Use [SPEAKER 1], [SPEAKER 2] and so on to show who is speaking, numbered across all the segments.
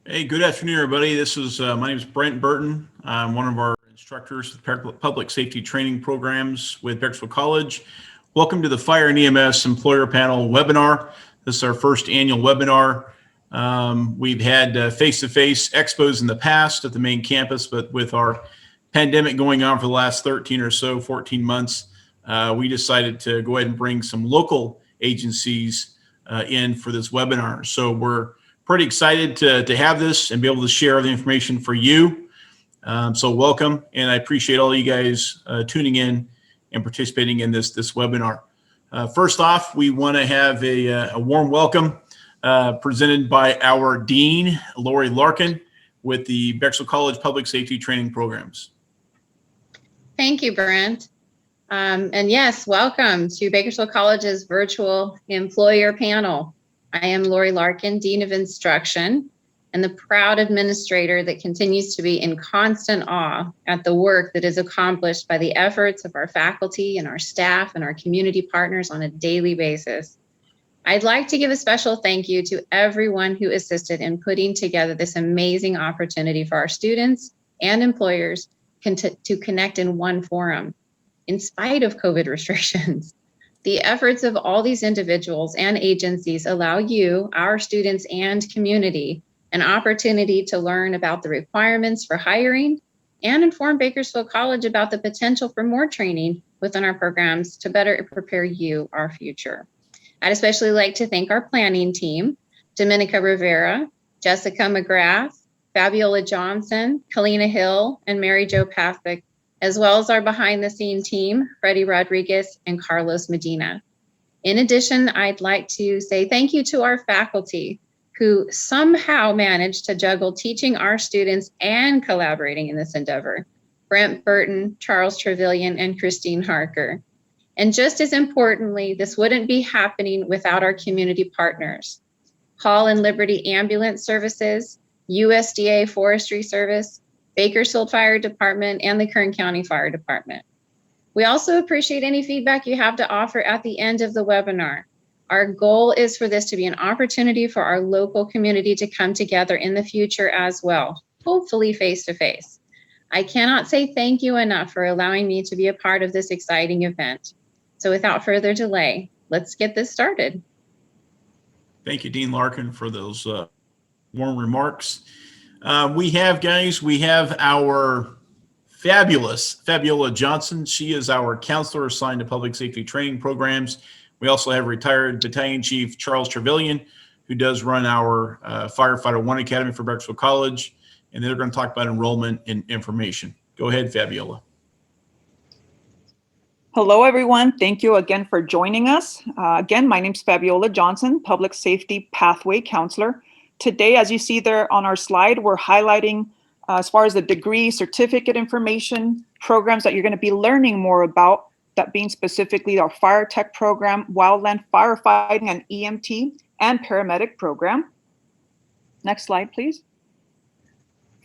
[SPEAKER 1] Hey, good afternoon, everybody. This is my name is Brent Burton. I'm one of our instructors with public safety training programs with Bakersfield College. Welcome to the Fire and EMS Employer Panel webinar. This is our first annual webinar. We've had face-to-face expos in the past at the main campus, but with our pandemic going on for the last 13 or so, 14 months, we decided to go ahead and bring some local agencies in for this webinar. So we're pretty excited to have this and be able to share the information for you. So welcome, and I appreciate all you guys tuning in and participating in this webinar. First off, we want to have a warm welcome presented by our Dean, Lori Larkin, with the Vexel College Public Safety Training Programs.
[SPEAKER 2] Thank you, Brent. And yes, welcome to Bakersfield College's virtual employer panel. I am Lori Larkin, Dean of Instruction, and the proud administrator that continues to be in constant awe at the work that is accomplished by the efforts of our faculty and our staff and our community partners on a daily basis. I'd like to give a special thank you to everyone who assisted in putting together this amazing opportunity for our students and employers to connect in one forum, in spite of COVID restrictions. The efforts of all these individuals and agencies allow you, our students and community, an opportunity to learn about the requirements for hiring and inform Bakersfield College about the potential for more training within our programs to better prepare you, our future. I'd especially like to thank our planning team, Dominica Rivera, Jessica McGrath, Fabiola Johnson, Kalina Hill, and Mary Jo Pathick, as well as our behind-the-scene team, Freddie Rodriguez and Carlos Medina. In addition, I'd like to say thank you to our faculty who somehow managed to juggle teaching our students and collaborating in this endeavor. Brent Burton, Charles Trevelyan, and Christine Harker. And just as importantly, this wouldn't be happening without our community partners. Hall and Liberty Ambulance Services, USDA Forestry Service, Bakersfield Fire Department, and the Kern County Fire Department. We also appreciate any feedback you have to offer at the end of the webinar. Our goal is for this to be an opportunity for our local community to come together in the future as well, hopefully face-to-face. I cannot say thank you enough for allowing me to be a part of this exciting event. So without further delay, let's get this started.
[SPEAKER 1] Thank you, Dean Larkin, for those warm remarks. We have our fabulous Fabiola Johnson. She is our counselor assigned to public safety training programs. We also have retired Battalion Chief Charles Trevelyan, who does run our Firefighter One Academy for Bakersfield College, and they're going to talk about enrollment and information. Go ahead, Fabiola.
[SPEAKER 3] Hello, everyone. Thank you again for joining us. Again, my name is Fabiola Johnson, Public Safety Pathway Counselor. Today, as you see there on our slide, we're highlighting as far as the degree, certificate information, programs that you're going to be learning more about, that being specifically our fire tech program, wildland firefighting and EMT, and paramedic program. Next slide, please.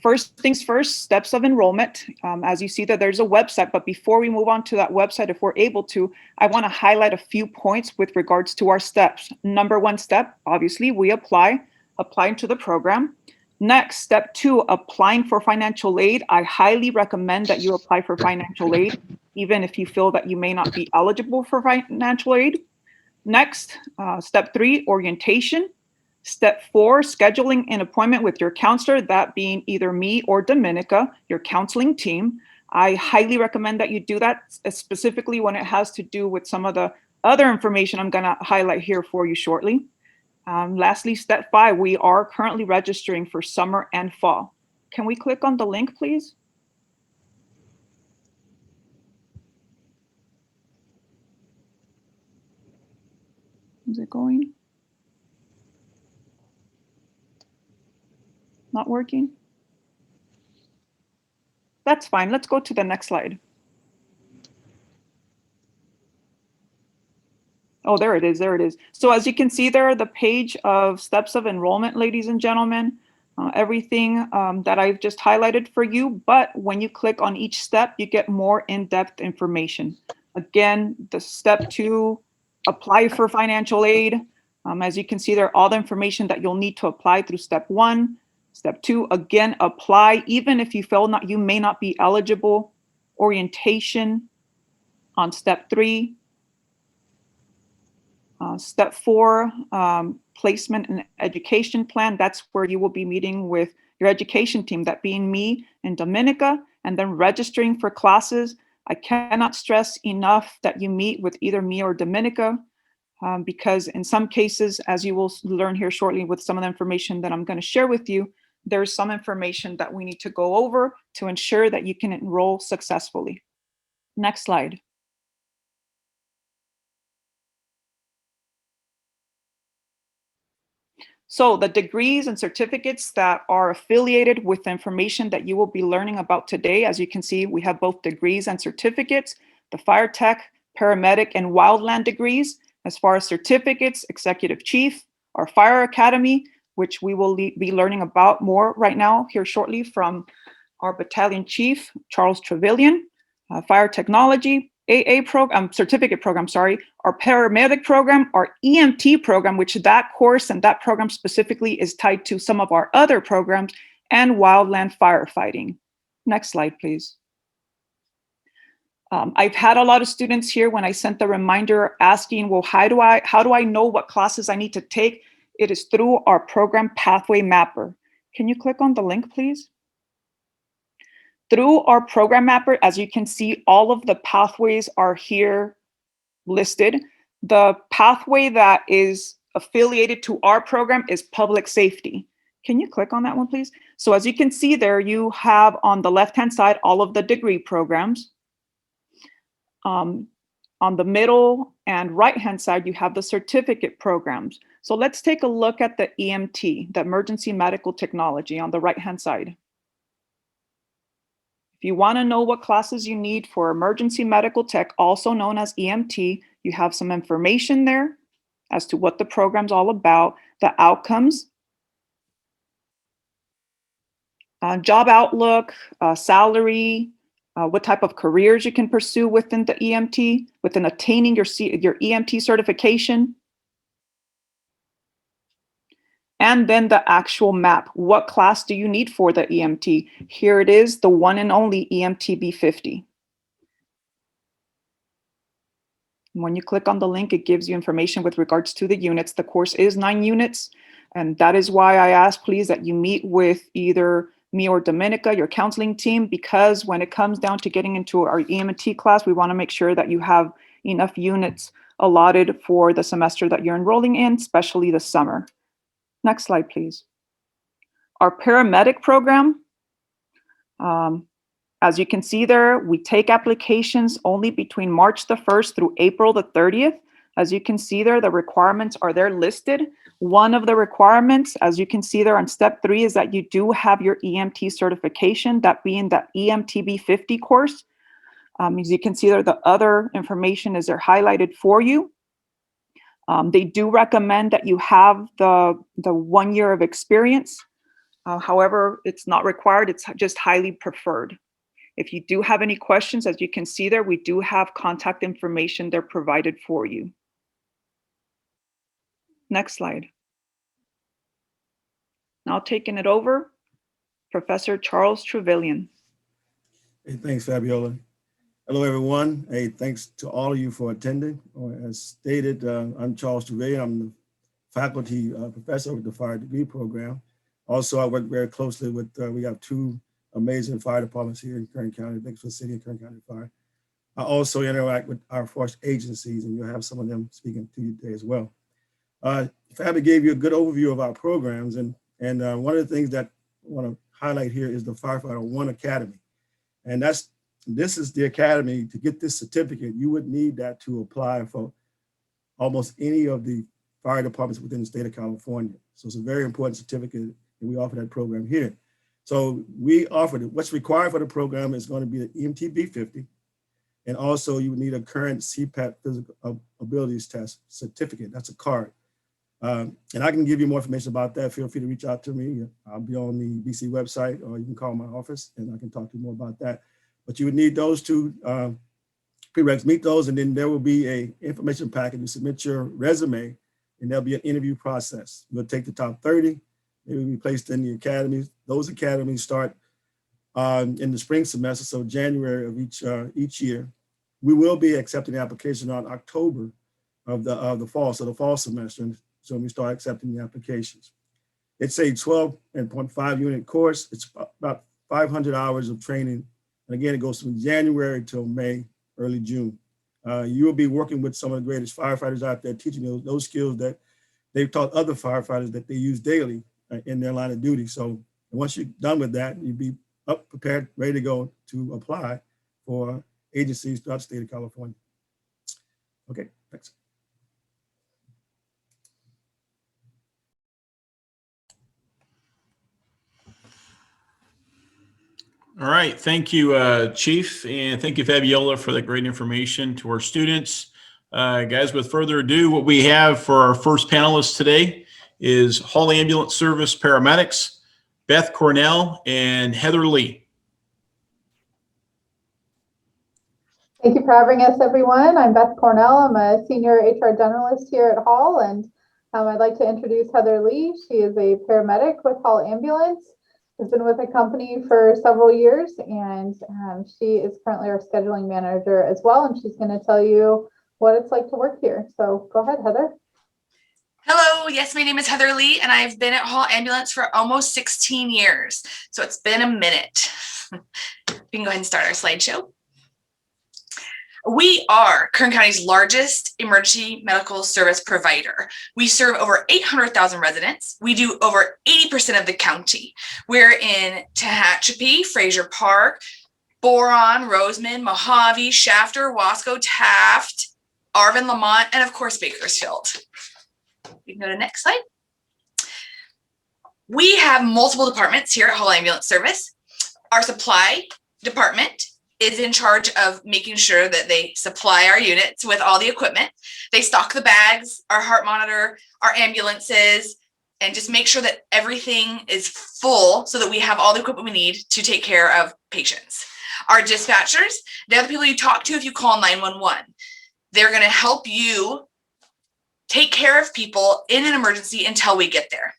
[SPEAKER 3] First things first, steps of enrollment. As you see that there's a website, but before we move on to that website, if we're able to, I want to highlight a few points with regards to our steps. Number one step, obviously, we applying to the program. Next, step two, applying for financial aid. I highly recommend that you apply for financial aid, even if you feel that you may not be eligible for financial aid. Next, step three, orientation. Step four, scheduling an appointment with your counselor, that being either me or Dominica, your counseling team. I highly recommend that you do that, specifically when it has to do with some of the other information I'm going to highlight here for you shortly. Lastly, step five, we are currently registering for summer and fall. Can we click on the link, please? Is it going? Not working? That's fine. Let's go to the next slide. Oh, there it is. There it is. So as you can see there, the page of steps of enrollment, ladies and gentlemen, everything that I've just highlighted for you. But when you click on each step, you get more in-depth information. Again, the step two, apply for financial aid. As you can see there, all the information that you'll need to apply through step one. Step 2, again, apply even if you feel you may not be eligible. Orientation on step 3. Step 4, placement and education plan. That's where you will be meeting with your education team, that being me and Dominica, and then registering for classes. I cannot stress enough that you meet with either me or Dominica, because in some cases, as you will learn here shortly with some of the information that I'm going to share with you, there's some information that we need to go over to ensure that you can enroll successfully. Next slide. So the degrees and certificates that are affiliated with the information that you will be learning about today, as you can see, we have both degrees and certificates, the fire tech, paramedic, and wildland degrees. As far as certificates, executive chief, our fire academy, which we will be learning about more right now here shortly from our battalion chief, Charles Trevelyan, fire technology, AA program, certificate program, sorry, our paramedic program, our EMT program, which that course and that program specifically is tied to some of our other programs, and wildland firefighting. Next slide, please. I've had a lot of students here when I sent the reminder asking, well, how do I know what classes I need to take? It is through our program pathway mapper. Can you click on the link, please? Through our program mapper, as you can see, all of the pathways are here listed. The pathway that is affiliated to our program is public safety. Can you click on that one, please? So as you can see there, you have on the left-hand side, all of the degree programs. On the middle and right-hand side, you have the certificate programs. So let's take a look at the EMT, the emergency medical technology, on the right-hand side. If you want to know what classes you need for emergency medical tech, also known as EMT, you have some information there as to what the program's all about, the outcomes, job outlook, salary, what type of careers you can pursue within the EMT, within attaining your EMT certification. And then the actual map. What class do you need for the EMT? Here it is, the one and only EMT B50. When you click on the link, it gives you information with regards to the units. The course is 9 units. And that is why I ask, please, that you meet with either me or Dominica, your counseling team, because when it comes down to getting into our EMT class, we want to make sure that you have enough units allotted for the semester that you're enrolling in, especially the summer. Next slide, please. Our paramedic program, as you can see there, we take applications only between March the 1st through April the 30th. As you can see there, the requirements are there listed. One of the requirements, as you can see there on step 3, is that you do have your EMT certification, that being the EMT B50 course. As you can see there, the other information is there highlighted for you. They do recommend that you have the 1 year of experience. However, it's not required, it's just highly preferred. If you do have any questions, as you can see there, we do have contact information there provided for you. Next slide. Now taking it over, Professor Charles Trevelyan.
[SPEAKER 4] Hey, thanks, Fabiola. Hello, everyone. Hey, thanks to all of you for attending. As stated, I'm Charles Trevelyan. I'm the faculty professor with the fire degree program. Also, I work very closely with, we have 2 amazing fire departments here in Kern County, Bakersfield City and Kern County Fire. I also interact with our force agencies, and you'll have some of them speaking to you today as well. Fabi gave you a good overview of our programs, and one of the things that I want to highlight here is the Firefighter One Academy. And this is the academy. To get this certificate, you would need that to apply for almost any of the fire departments within the state of California. So it's a very important certificate, and we offer that program here. So we offered it. What's required for the program is going to be the EMT B50, and also you would need a current CPAT physical abilities test certificate. That's a card. And I can give you more information about that. Feel free to reach out to me. I'll be on the BC website, or you can call my office and I can talk to you more about that. But you would need those 2 prereqs, meet those, and then there will be a information packet. You submit your resume, and there'll be an interview process. We'll take the top 30, They will be placed in the academies. Those academies start in the spring semester, so January of each year. We will be accepting applications on October of the fall, so the fall semester. And so we start accepting the applications. It's a 12.5 unit course. It's about 500 hours of training. And again, it goes from January till May, early June. You will be working with some of the greatest firefighters out there, teaching those skills that they've taught other firefighters that they use daily in their line of duty. So once you're done with that, you'll be up, prepared, ready to go to apply for agencies throughout the state of California. Okay, thanks.
[SPEAKER 1] All right, thank you, Chief, and thank you, Fabiola, for that great information to our students. Guys, with further ado, what we have for our first panelist today is Hall Ambulance Service paramedics, Beth Cornell and Heather Lee.
[SPEAKER 5] Thank you for having us, everyone. I'm Beth Cornell. I'm a senior HR generalist here at Hall, and I'd like to introduce Heather Lee. She is a paramedic with Hall Ambulance. Has been with the company for several years, and she is currently our scheduling manager as well, and she's going to tell you what it's like to work here. So go ahead, Heather.
[SPEAKER 6] Hello, yes, my name is Heather Lee, and I've been at Hall Ambulance for almost 16 years, so it's been a minute. We can go ahead and start our slideshow. We are Kern County's largest emergency medical service provider. We serve over 800,000 residents. We do over 80% of the county. We're in Tehachapi, Fraser Park, Boron, Roseman, Mojave, Shafter, Wasco, Taft, Arvin, Lamont, and of course, Bakersfield. We can go to the next slide. We have multiple departments here at Hall Ambulance Service. Our supply department is in charge of making sure that they supply our units with all the equipment. They stock the bags, our heart monitor, our ambulances, and just make sure that everything is full so that we have all the equipment we need to take care of patients. Our dispatchers, they're the people you talk to if you call 911. They're going to help you take care of people in an emergency until we get there.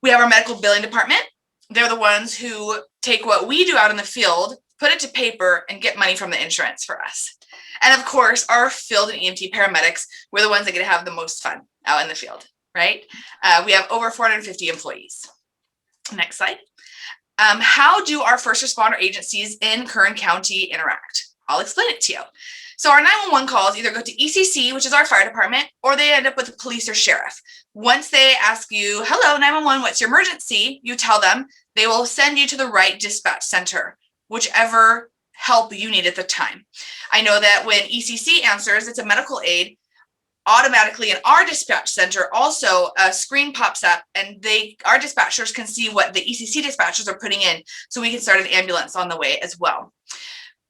[SPEAKER 6] We have our medical billing department. They're the ones who take what we do out in the field, put it to paper, and get money from the insurance for us. And of course, our field and EMT paramedics, we're the ones that get to have the most fun out in the field, right? We have over 450 employees. Next slide. How do our first responder agencies in Kern County interact? I'll explain it to you. So our 911 calls either go to ECC, which is our fire department, or they end up with the police or sheriff. Once they ask you, hello, 911, what's your emergency? You tell them, they will send you to the right dispatch center, whichever help you need at the time. I know that when ECC answers, it's a medical aid, automatically in our dispatch center, also a screen pops up and our dispatchers can see what the ECC dispatchers are putting in, so we can start an ambulance on the way as well.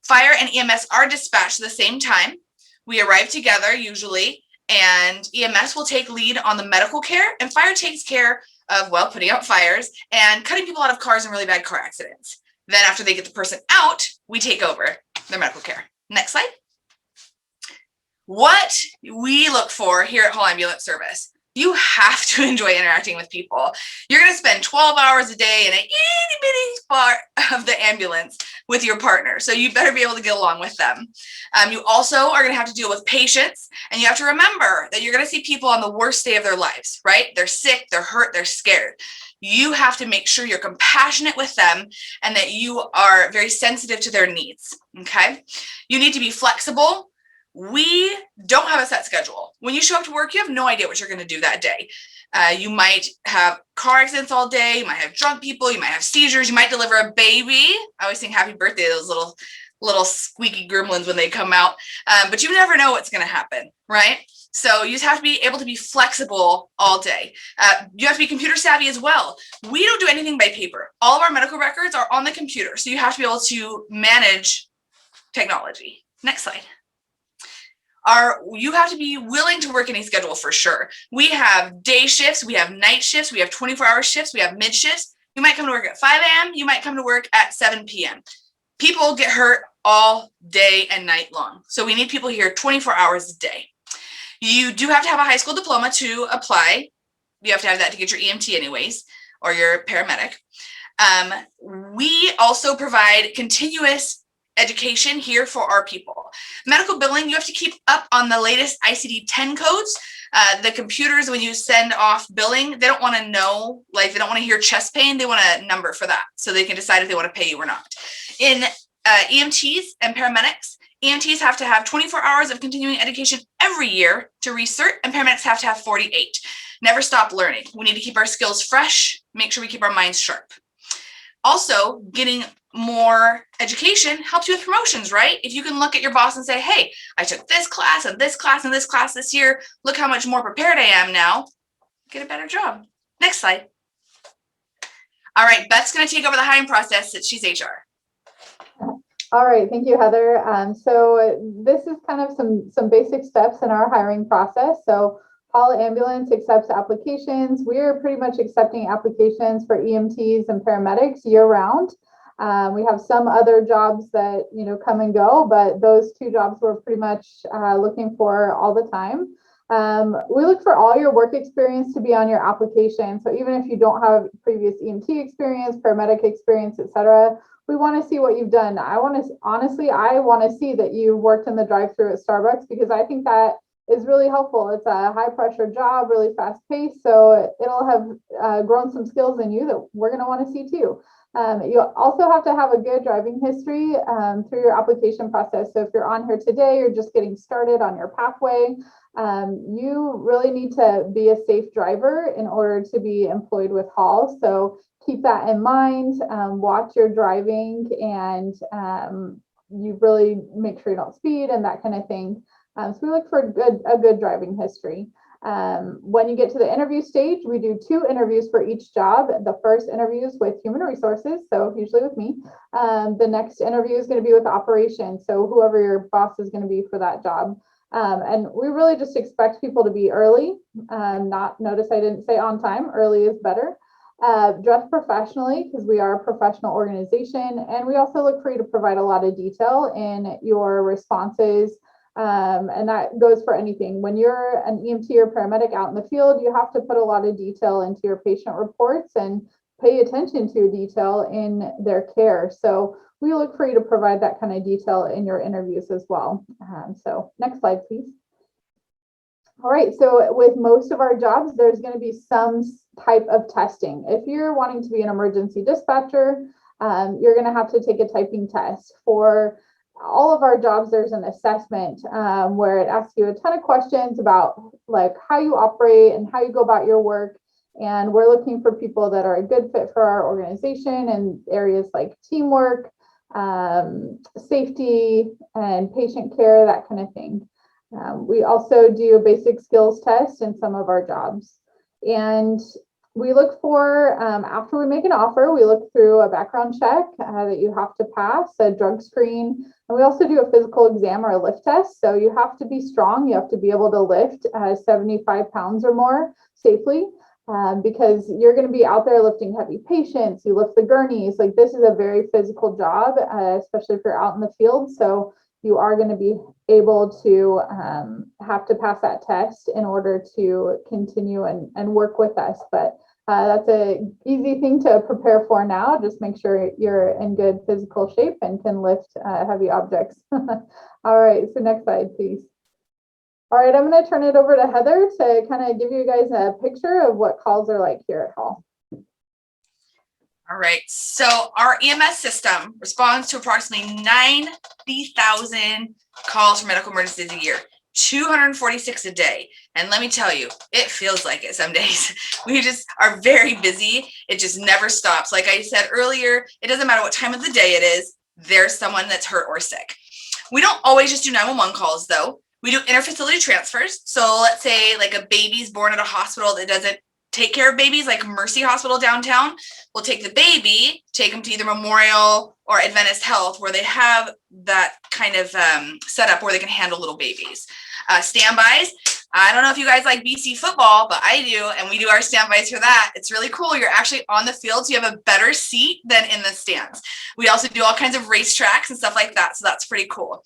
[SPEAKER 6] Fire and EMS are dispatched at the same time. We arrive together usually, and EMS will take lead on the medical care, and fire takes care of, well, putting out fires and cutting people out of cars in really bad car accidents. Then after they get the person out, we take over their medical care. Next slide. What we look for here at Hall Ambulance Service. You have to enjoy interacting with people. You're going to spend 12 hours a day in a itty bitty part of the ambulance with your partner. So you better be able to get along with them. You also are going to have to deal with patients, and you have to remember that you're going to see people on the worst day of their lives, right? They're sick, they're hurt, they're scared. You have to make sure you're compassionate with them and that you are very sensitive to their needs, okay? You need to be flexible. We don't have a set schedule. When you show up to work, you have no idea what you're going to do that day. You might have car accidents all day. You might have drunk people. You might have seizures. You might deliver a baby. I always sing happy birthday to those little squeaky gremlins when they come out. But you never know what's going to happen, right? So you just have to be able to be flexible all day. You have to be computer savvy as well. We don't do anything by paper. All of our medical records are on the computer. So you have to be able to manage technology. Next slide. You have to be willing to work any schedule for sure. We have day shifts, we have night shifts, we have 24-hour shifts, we have mid shifts. You might come to work at 5 a.m., you might come to work at 7 p.m. People get hurt all day and night long. So we need people here 24 hours a day. You do have to have a high school diploma to apply. You have to have that to get your EMT anyways. or your paramedic. We also provide continuous education here for our people. Medical billing, you have to keep up on the latest ICD-10 codes. The computers, when you send off billing, they don't want to know, like they don't want to hear chest pain. They want a number for that so they can decide if they want to pay you or not. In EMTs and paramedics, EMTs have to have 24 hours of continuing education every year to recert, and paramedics have to have 48. Never stop learning. We need to keep our skills fresh, make sure we keep our minds sharp. Also, getting more education helps you with promotions, right? If you can look at your boss and say, hey, I took this class and this class and this class this year, look how much more prepared I am now, get a better job. Next slide. All right, Beth's going to take over the hiring process. She's HR.
[SPEAKER 5] All right, thank you, Heather. So this is kind of some basic steps in our hiring process. So Hall Ambulance accepts applications. We are pretty much accepting applications for EMTs and paramedics year round. We have some other jobs that, you know, come and go, but those two jobs we're pretty much looking for all the time. We look for all your work experience to be on your application. So even if you don't have previous EMT experience, paramedic experience, etc., we want to see what you've done. I want to see that you worked in the drive-thru at Starbucks, because I think that is really helpful. It's a high pressure job, really fast paced. So it'll have grown some skills in you that we're going to want to see too. You also have to have a good driving history through your application process. So if you're on here today, you're just getting started on your pathway, you really need to be a safe driver in order to be employed with Hall. So keep that in mind, watch your driving, and you really make sure you don't speed and that kind of thing. So we look for a good driving history. When you get to the interview stage, we do 2 interviews for each job. The first interview is with human resources, so usually with me. The next interview is going to be with operations, so whoever your boss is going to be for that job. And we really just expect people to be early. Notice I didn't say on time. Early is better. Dress professionally, because we are a professional organization, and we also look for you to provide a lot of detail in your responses. And that goes for anything. When you're an EMT or paramedic out in the field, you have to put a lot of detail into your patient reports and pay attention to detail in their care. So we look for you to provide that kind of detail in your interviews as well. So next slide, please. All right, so with most of our jobs, there's going to be some type of testing. If you're wanting to be an emergency dispatcher, you're going to have to take a typing test. For all of our jobs, there's an assessment where it asks you a ton of questions about like how you operate and how you go about your work. And we're looking for people that are a good fit for our organization in areas like teamwork, safety, and patient care, that kind of thing. We also do a basic skills test in some of our jobs. And we look for, after we make an offer, we look through a background check that you have to pass, a drug screen, and we also do a physical exam or a lift test. So you have to be strong. You have to be able to lift 75 pounds or more safely, because you're going to be out there lifting heavy patients. You lift the gurneys. Like, this is a very physical job, especially if you're out in the field. So you are going to be able to have to pass that test in order to continue and work with us. But that's an easy thing to prepare for now. Just make sure you're in good physical shape and can lift heavy objects. All right, so next slide, please. All right, I'm going to turn it over to Heather to kind of give you guys a picture of what calls are like here at Hall.
[SPEAKER 6] All right, so our EMS system responds to approximately 90,000 calls for medical emergencies a year, 246 a day. And let me tell you, it feels like it some days. We just are very busy. It just never stops. Like I said earlier, it doesn't matter what time of the day it is, there's someone that's hurt or sick. We don't always just do 911 calls though. We do interfacility transfers. So let's say like a baby's born at a hospital that doesn't take care of babies, like Mercy Hospital downtown. We'll take the baby, take them to either Memorial or Adventist Health, where they have that kind of setup where they can handle little babies. Standbys, I don't know if you guys like BC football, but I do, and we do our standbys for that. It's really cool. You're actually on the field, so you have a better seat than in the stands. We also do all kinds of racetracks and stuff like that, so that's pretty cool.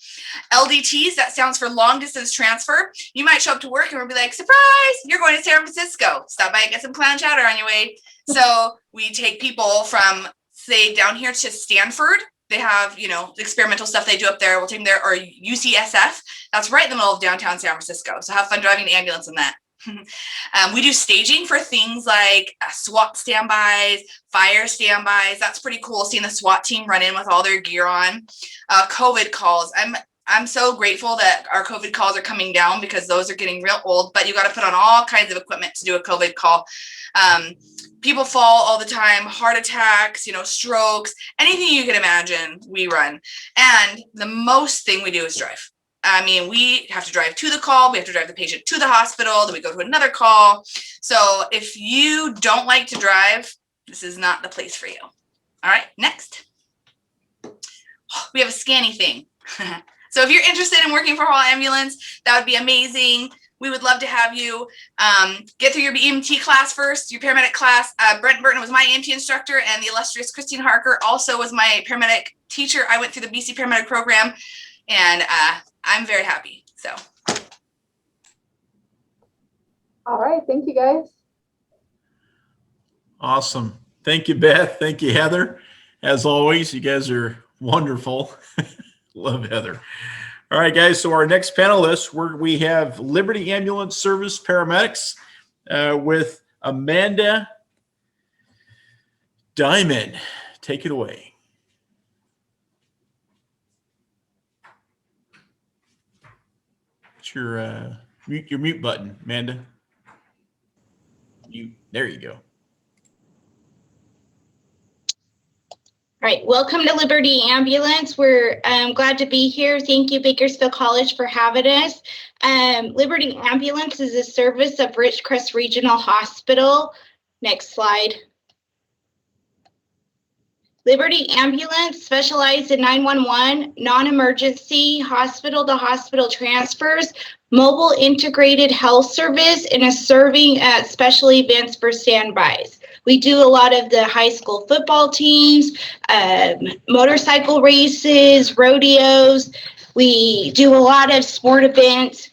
[SPEAKER 6] LDTs, that stands for long distance transfer. You might show up to work and we'll be like, surprise, you're going to San Francisco. Stop by and get some clam chowder on your way. So we take people from, say, down here to Stanford. They have, you know, the experimental stuff they do up there. We'll take them there, or UCSF. That's right in the middle of downtown San Francisco. So have fun driving an ambulance in that. We do staging for things like SWAT standbys, fire standbys. That's pretty cool, seeing the SWAT team run in with all their gear on. COVID calls. I'm so grateful that our COVID calls are coming down, because those are getting real old, but you got to put on all kinds of equipment to do a COVID call. People fall all the time, heart attacks, you know, strokes, anything you can imagine, we run. And the most thing we do is drive. I mean, we have to drive to the call, we have to drive the patient to the hospital, then we go to another call. So if you don't like to drive, this is not the place for you. All right, next. We have a scanning thing. So if you're interested in working for Hall Ambulance, that would be amazing. We would love to have you get through your EMT class first, your paramedic class. Brent Burton was my EMT instructor, and the illustrious Christine Harker also was my paramedic teacher. I went through the BC Paramedic Program, and I'm very happy. So.
[SPEAKER 5] All right. Thank you, guys.
[SPEAKER 1] Awesome. Thank you, Beth. Thank you, Heather. As always, you guys are wonderful. Love Heather. All right, guys. So our next panelists, we have Liberty Ambulance Service paramedics with Amanda Diamond. Take it away. What's your mute button, Amanda? There you go.
[SPEAKER 7] All right, welcome to Liberty Ambulance. We're glad to be here. Thank you, Bakersfield College, for having us. Liberty Ambulance is a service of Ridgecrest Regional Hospital. Next slide. Liberty Ambulance specializes in 911, non-emergency, hospital-to-hospital transfers, mobile integrated health service, and is serving at special events for standbys. We do a lot of the high school football teams, motorcycle races, rodeos. We do a lot of sport events.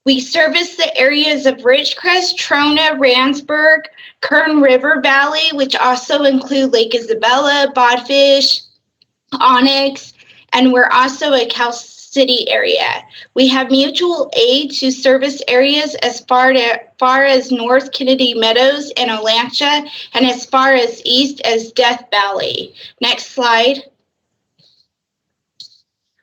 [SPEAKER 7] We service the areas of Ridgecrest, Trona, Randsburg, Kern River Valley, which also include Lake Isabella, Bodfish, Onyx, and we're also a Cal City area. We have mutual aid to service areas as far as North Kennedy Meadows and Olancha, and as far as east as Death Valley. Next slide.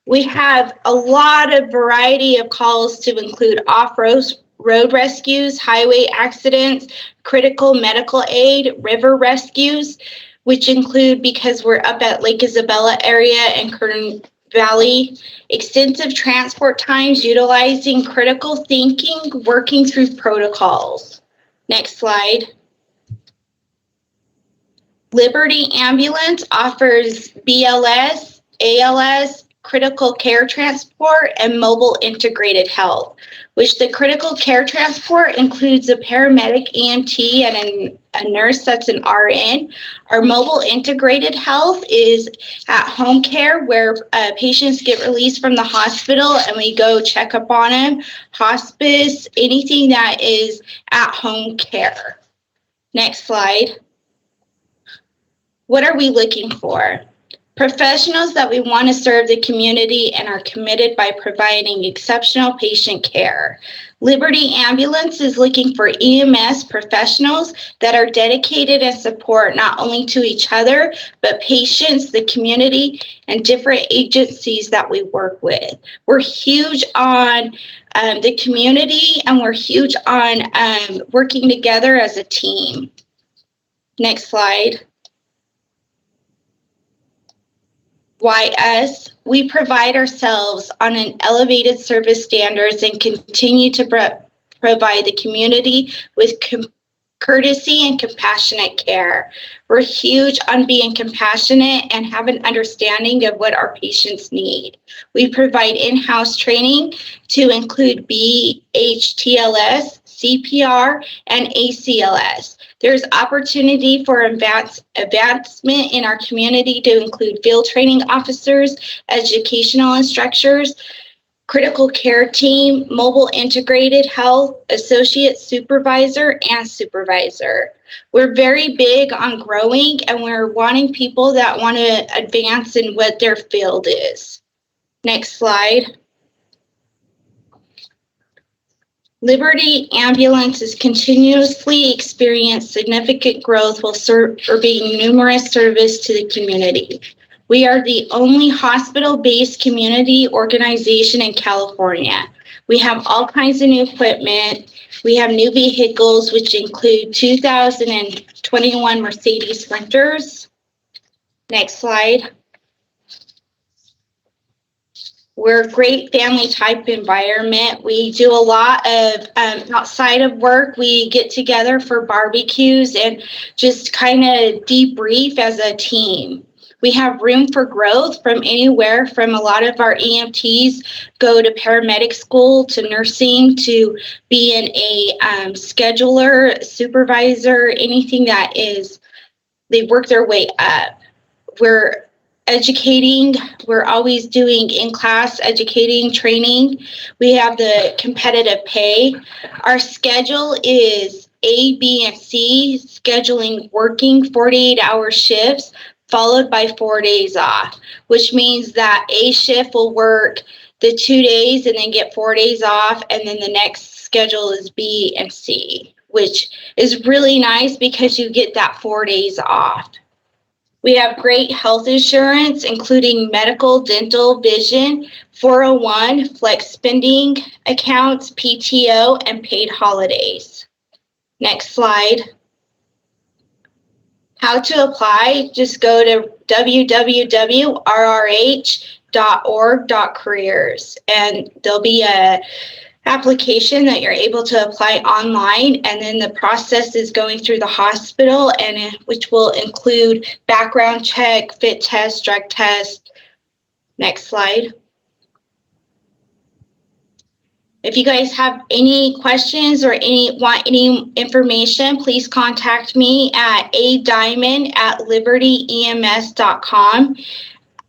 [SPEAKER 7] We have a lot of variety of calls to include off-road rescues, highway accidents, critical medical aid, river rescues, which include, because we're up at Lake Isabella area and Kern Valley, extensive transport times utilizing critical thinking, working through protocols. Next slide. Liberty Ambulance offers BLS, ALS, critical care transport, and mobile integrated health, which the critical care transport includes a paramedic, EMT, and a nurse that's an RN. Our mobile integrated health is at home care, where patients get released from the hospital and we go check up on them. Hospice, anything that is at home care. Next slide. What are we looking for? Professionals that we want to serve the community and are committed by providing exceptional patient care. Liberty Ambulance is looking for EMS professionals that are dedicated and support not only to each other, but patients, the community, and different agencies that we work with. We're huge on the community, and we're huge on working together as a team. Next slide. Why us? We pride ourselves on an elevated service standards and continue to provide the community with courtesy, and compassionate care. We're huge on being compassionate and have an understanding of what our patients need. We provide in-house training to include BHTLS, CPR, and ACLS. There's opportunity for advancement in our community to include field training officers, educational instructors, critical care team, mobile integrated health, associate supervisor, and supervisor. We're very big on growing, and we're wanting people that want to advance in what their field is. Next slide. Liberty Ambulance has continuously experienced significant growth while serving numerous service to the community. We are the only hospital-based community organization in California. We have all kinds of new equipment. We have new vehicles, which include 2021 Mercedes Sprinters. Next slide. We're a great family type environment. We do a lot of outside of work. We get together for barbecues and just kind of debrief as a team. We have room for growth from anywhere from a lot of our EMTs go to paramedic school to nursing to being a scheduler, supervisor, anything that is, they work their way up. We're educating, we're always doing in-class educating, training. We have the competitive pay. Our schedule is A, B, and C, scheduling working 48-hour shifts followed by 4 days off, which means that A shift will work the 2 days and then get 4 days off, and then the next schedule is B and C, which is really nice because you get that 4 days off. We have great health insurance, including medical, dental, vision, 401, flex spending accounts, PTO, and paid holidays. Next slide. How to apply, just go to www.rrh.org.careers, and there'll be a application that you're able to apply online, and then the process is going through the hospital, and which will include background check, fit test, drug test. Next slide. If you guys have any questions or want any information, please contact me at adiamond@libertyems.com.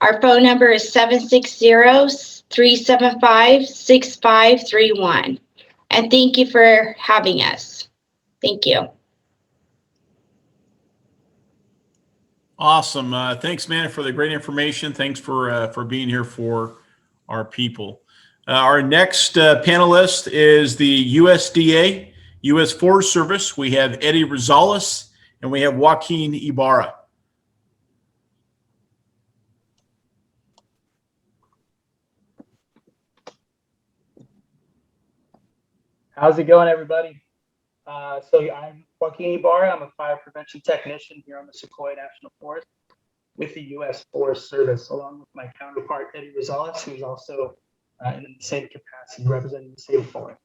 [SPEAKER 7] Our phone number is 760-375-6531. And thank you for having us. Thank you.
[SPEAKER 1] Awesome. Thanks, man, for the great information. Thanks for being here for our people. Our next panelist is the USDA, U.S. Forest Service. We have Eddie Rosales and we have Joaquin Ibarra.
[SPEAKER 8] How's it going, everybody? So I'm Joaquin Ibarra. I'm a fire prevention technician here on the Sequoia National Forest with the U.S. Forest Service, along with my counterpart, Eddie Rosales, who's also in the same capacity representing the state of Florida.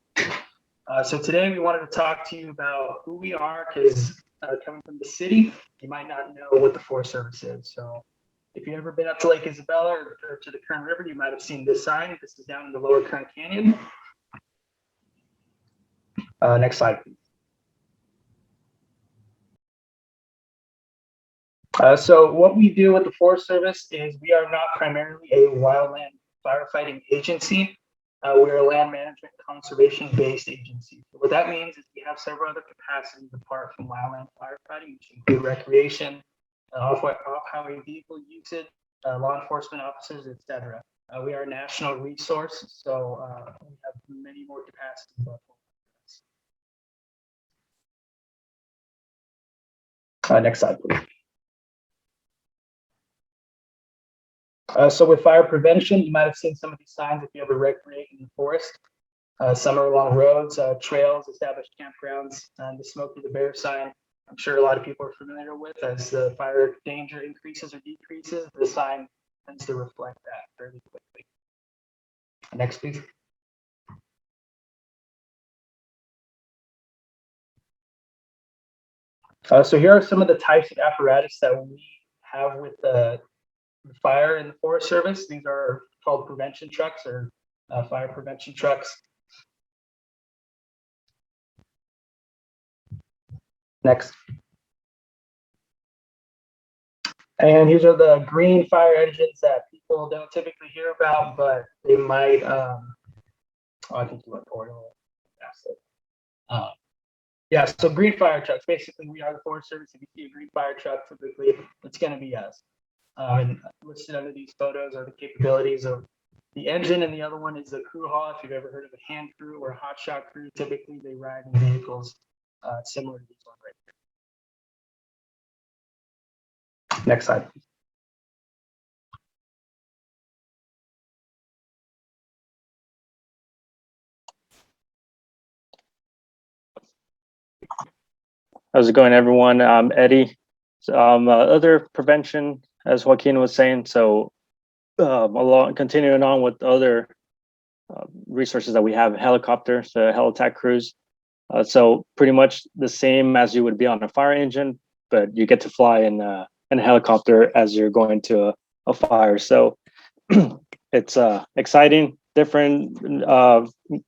[SPEAKER 8] So today we wanted to talk to you about who we are, because coming from the city, you might not know what the Forest Service is. So if you've ever been up to Lake Isabella or to the Kern River, you might have seen this sign. This is down in the lower Kern Canyon. Next slide, please. So what we do with the Forest Service is we are not primarily a wildland firefighting agency. We're a land management conservation-based agency. So what that means is we have several other capacities apart from wildland firefighting, which include recreation, off-highway vehicle usage, law enforcement officers, etc. We are a national resource, so we have many more capacities. Next slide, please. So with fire prevention, you might have seen some of these signs if you ever recreate in the forest. Some are along roads, trails, established campgrounds, and the Smokey the Bear sign. I'm sure a lot of people are familiar with. As the fire danger increases or decreases, the sign tends to reflect that fairly quickly. Next, please. So here are some of the types of apparatus that we have with the fire and the Forest Service. These are called prevention trucks or fire prevention trucks. Next. And these are the green fire engines that people don't typically hear about, but they might. I think you went forward a little. Yeah, so green fire trucks. Basically, we are the Forest Service. If you see a green fire truck, typically it's going to be us. And listed under these photos are the capabilities of the engine, and the other one is the crew haul. If you've ever heard of a hand crew or a hot shot crew, typically they ride in vehicles similar to these ones right here. Next slide.
[SPEAKER 9] How's it going, everyone? I'm Eddie. Other prevention, as Joaquin was saying. So, continuing on with other resources that we have, helicopters, heli-tac crews. So pretty much the same as you would be on a fire engine, but you get to fly in a helicopter as you're going to a fire. So it's exciting, different,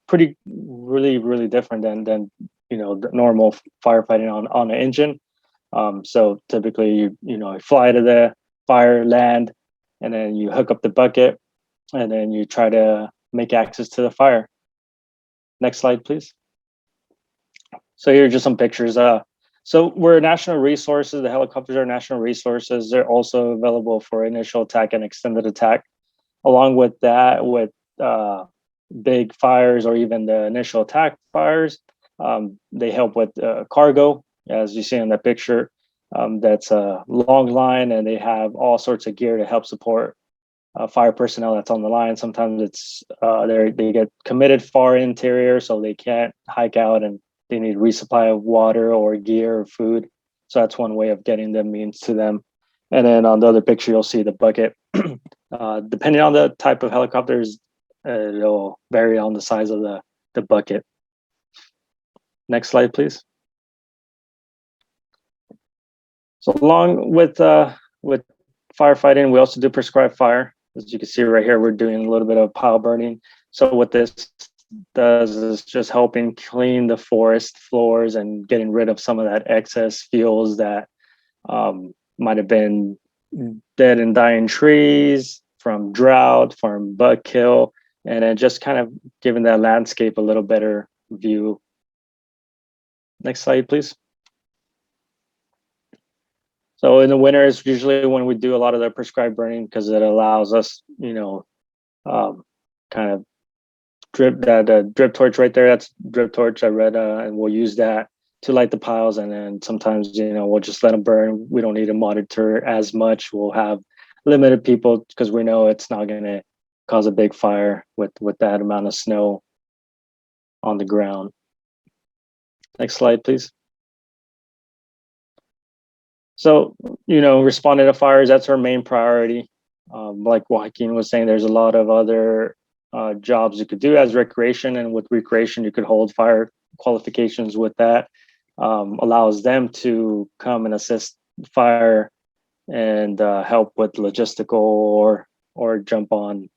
[SPEAKER 9] pretty really different than the normal firefighting on an engine. So typically you fly to the fire, land, and then you hook up the bucket, and then you try to make access to the fire. Next slide, please. So here are just some pictures. So we're national resources. The helicopters are national resources. They're also available for initial attack and extended attack. Along with that, with big fires or even the initial attack fires, they help with cargo, as you see in that picture. That's a long line, and they have all sorts of gear to help support fire personnel that's on the line. Sometimes it's they get committed far interior, so they can't hike out, and they need resupply of water or gear or food. So that's one way of getting them means to them. And then on the other picture, you'll see the bucket. Depending on the type of helicopters, it'll vary on the size of the bucket. Next slide, please. So along with firefighting, we also do prescribed fire. As you can see right here, we're doing a little bit of pile burning. So what this does is just helping clean the forest floors and getting rid of some of that excess fuels that might have been dead and dying trees from drought, from bug kill, and then just kind of giving that landscape a little better view. Next slide, please. So in the winter is usually when we do a lot of the prescribed burning, because it allows us, kind of drip torch right there. That's drip torch I read, and we'll use that to light the piles. And then sometimes, we'll just let them burn. We don't need to monitor as much. We'll have limited people because we know it's not going to cause a big fire with that amount of snow on the ground. Next slide, please. So, responding to fires, that's our main priority. Like Joaquin was saying, there's a lot of other jobs you could do as recreation, and with recreation, you could hold fire qualifications with that. Allows them to come and assist fire and help with logistical or jump on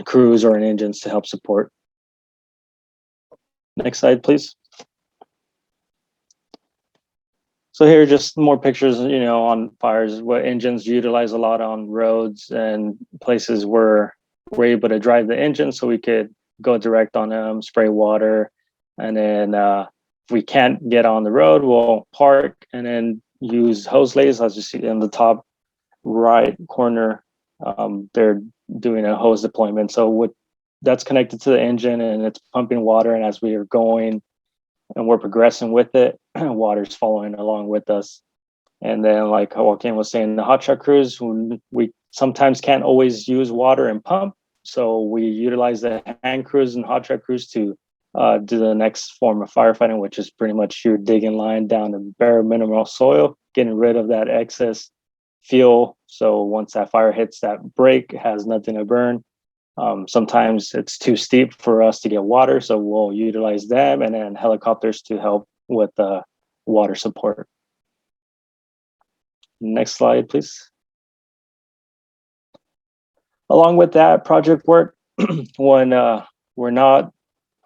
[SPEAKER 9] crews or in engines to help support. Next slide, please. So here are just more pictures, on fires, what engines utilize a lot on roads and places where we're able to drive the engine, so we could go direct on them, spray water. And then if we can't get on the road, we'll park and then use hose lays. As you see in the top right corner, they're doing a hose deployment. So that's connected to the engine, and it's pumping water. And as we are going and we're progressing with it, water's following along with us. And then, like Joaquin was saying, the hot shot crews, we sometimes can't always use water and pump, so we utilize the hand crews and hot shot crews to do the next form of firefighting, which is pretty much you're digging line down to bare mineral soil, getting rid of that excess fuel. So once that fire hits that break, it has nothing to burn. Sometimes it's too steep for us to get water, so we'll utilize them, and then helicopters to help with water support. Next slide, please. Along with that project work, when we're not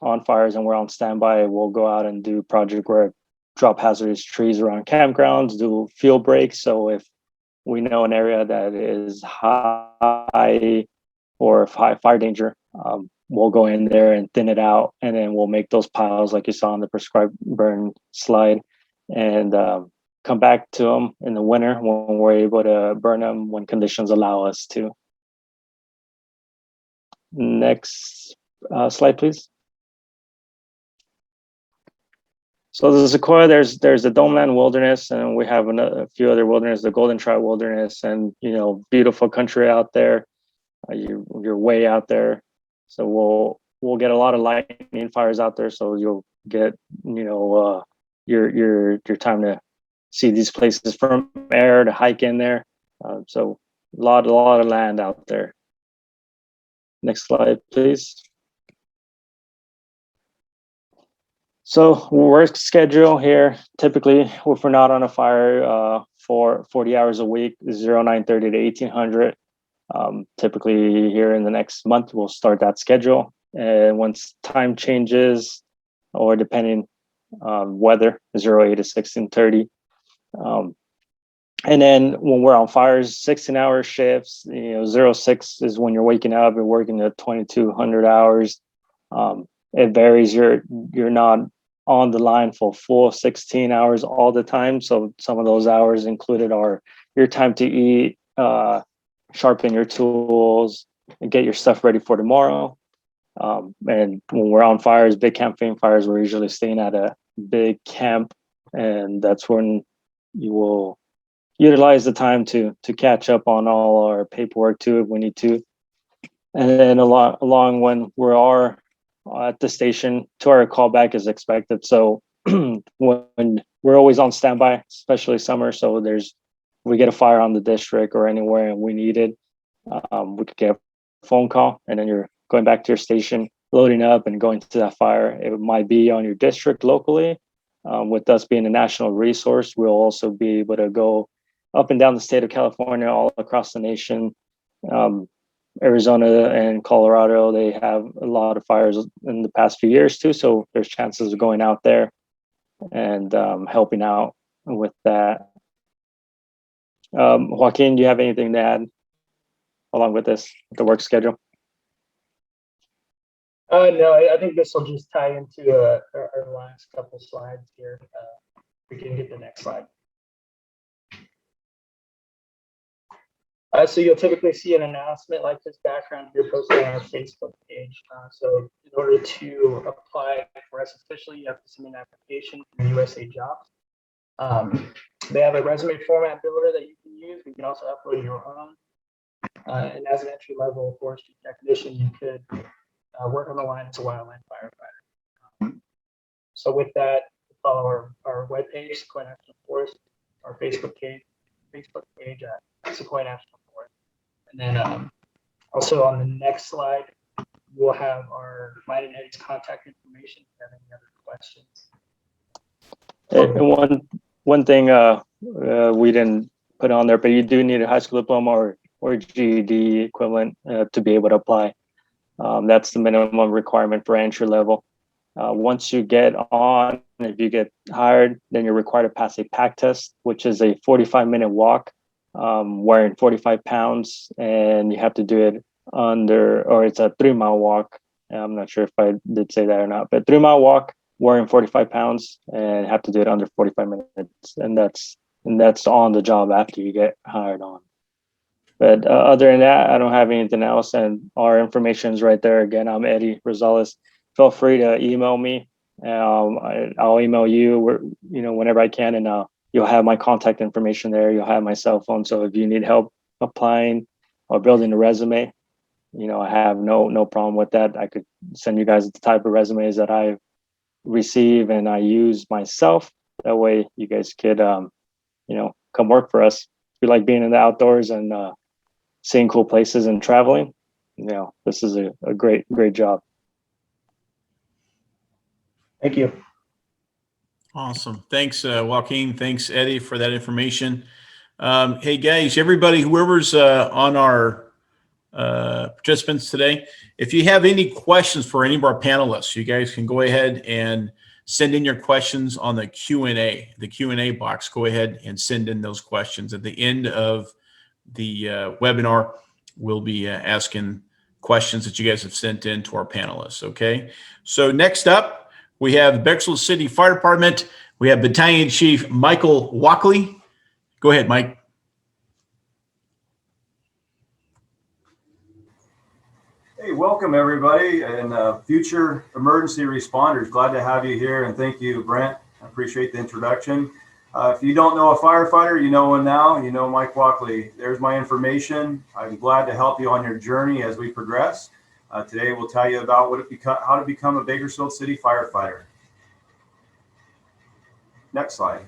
[SPEAKER 9] on fires and we're on standby, we'll go out and do project work, drop hazardous trees around campgrounds, do field breaks. So if we know an area that is high or high fire danger, we'll go in there and thin it out, and then we'll make those piles like you saw on the prescribed burn slide, and come back to them in the winter when we're able to burn them when conditions allow us to. Next slide, please. So the Sequoia, there's the Domeland Wilderness, and we have a few other wilderness, the Golden Trout Wilderness, and beautiful country out there. You're way out there, so we'll get a lot of lightning fires out there. So you'll get your time to see these places from air, to hike in there. So a lot of land out there. Next slide, please. So work schedule here, typically if we're not on a fire for 40 hours a week, 0930 to 1800. Typically here in the next month, we'll start that schedule. And once time changes, or depending on weather, 08 to 1630. And then when we're on fires, 16-hour shifts, 06 is when you're waking up and working at 2200 hours. It varies. You're not on the line for full 16 hours all the time. So some of those hours included are your time to eat, sharpen your tools, and get your stuff ready for tomorrow. And when we're on fires, big camping fires, we're usually staying at a big camp, and that's when you will utilize the time to catch up on all our paperwork too if we need to. And then along when we are at the station, 2-hour callback is expected. So when we're always on standby, especially summer, so we get a fire on the district or anywhere and we need it, we could get a phone call, and then you're going back to your station, loading up and going to that fire. It might be on your district locally. With us being a national resource, we'll also be able to go up and down the state of California, all across the nation. Arizona and Colorado, they have a lot of fires in the past few years too. So there's chances of going out there and helping out with that. Joaquin, do you have anything to add along with this, the work schedule?
[SPEAKER 8] No, I think this will just tie into our last couple slides here. We can get the next slide. So you'll typically see an announcement like this background here posted on our Facebook page. So in order to apply for us officially, you have to submit an application from USA Jobs. They have a resume format builder that you can use. You can also upload your own. And as an entry-level forestry technician, you could work on the line as a wildland firefighter. So with that, follow our webpage, Sequoia National Forest, our Facebook page at Sequoia National Forest. And then also on the next slide, we'll have mine and Eddie's contact information if you have any other questions.
[SPEAKER 9] And one thing we didn't put on there, but you do need a high school diploma or GED equivalent to be able to apply. That's the minimum requirement for entry level. Once you get on, if you get hired, then you're required to pass a PAC test, which is a 45-minute walk, wearing 45 pounds, and you have to do it it's a 3-mile walk. I'm not sure if I did say that or not, but 3-mile walk, wearing 45 pounds, and have to do it under 45 minutes. And that's on the job after you get hired on. But other than that, I don't have anything else, and our information is right there. Again, I'm Eddie Rosales. Feel free to email me. I'll email you, whenever I can, and you'll have my contact information there. You'll have my cell phone. So if you need help applying or building a resume, I have no problem with that. I could send you guys the type of resumes that I receive and I use myself. That way, you guys could, come work for us. If you like being in the outdoors and seeing cool places and traveling, this is a great job.
[SPEAKER 8] Thank you.
[SPEAKER 1] Awesome. Thanks, Joaquin. Thanks, Eddie, for that information. Hey, guys, everybody, whoever's on our participants today, if you have any questions for any of our panelists, you guys can go ahead and send in your questions on the Q&A box. Go ahead and send in those questions. At the end of the webinar, we'll be asking questions that you guys have sent in to our panelists, okay? So next up, we have the Bakersfield City Fire Department. We have Battalion Chief Michael Walkley. Go ahead, Mike.
[SPEAKER 10] Hey, welcome everybody and future emergency responders. Glad to have you here, and thank you, Brent. I appreciate the introduction. If you don't know a firefighter, you know one now. You know Mike Walkley. There's my information. I'm glad to help you on your journey as we progress. Today we'll tell you about how to become a Bakersfield City firefighter. Next slide.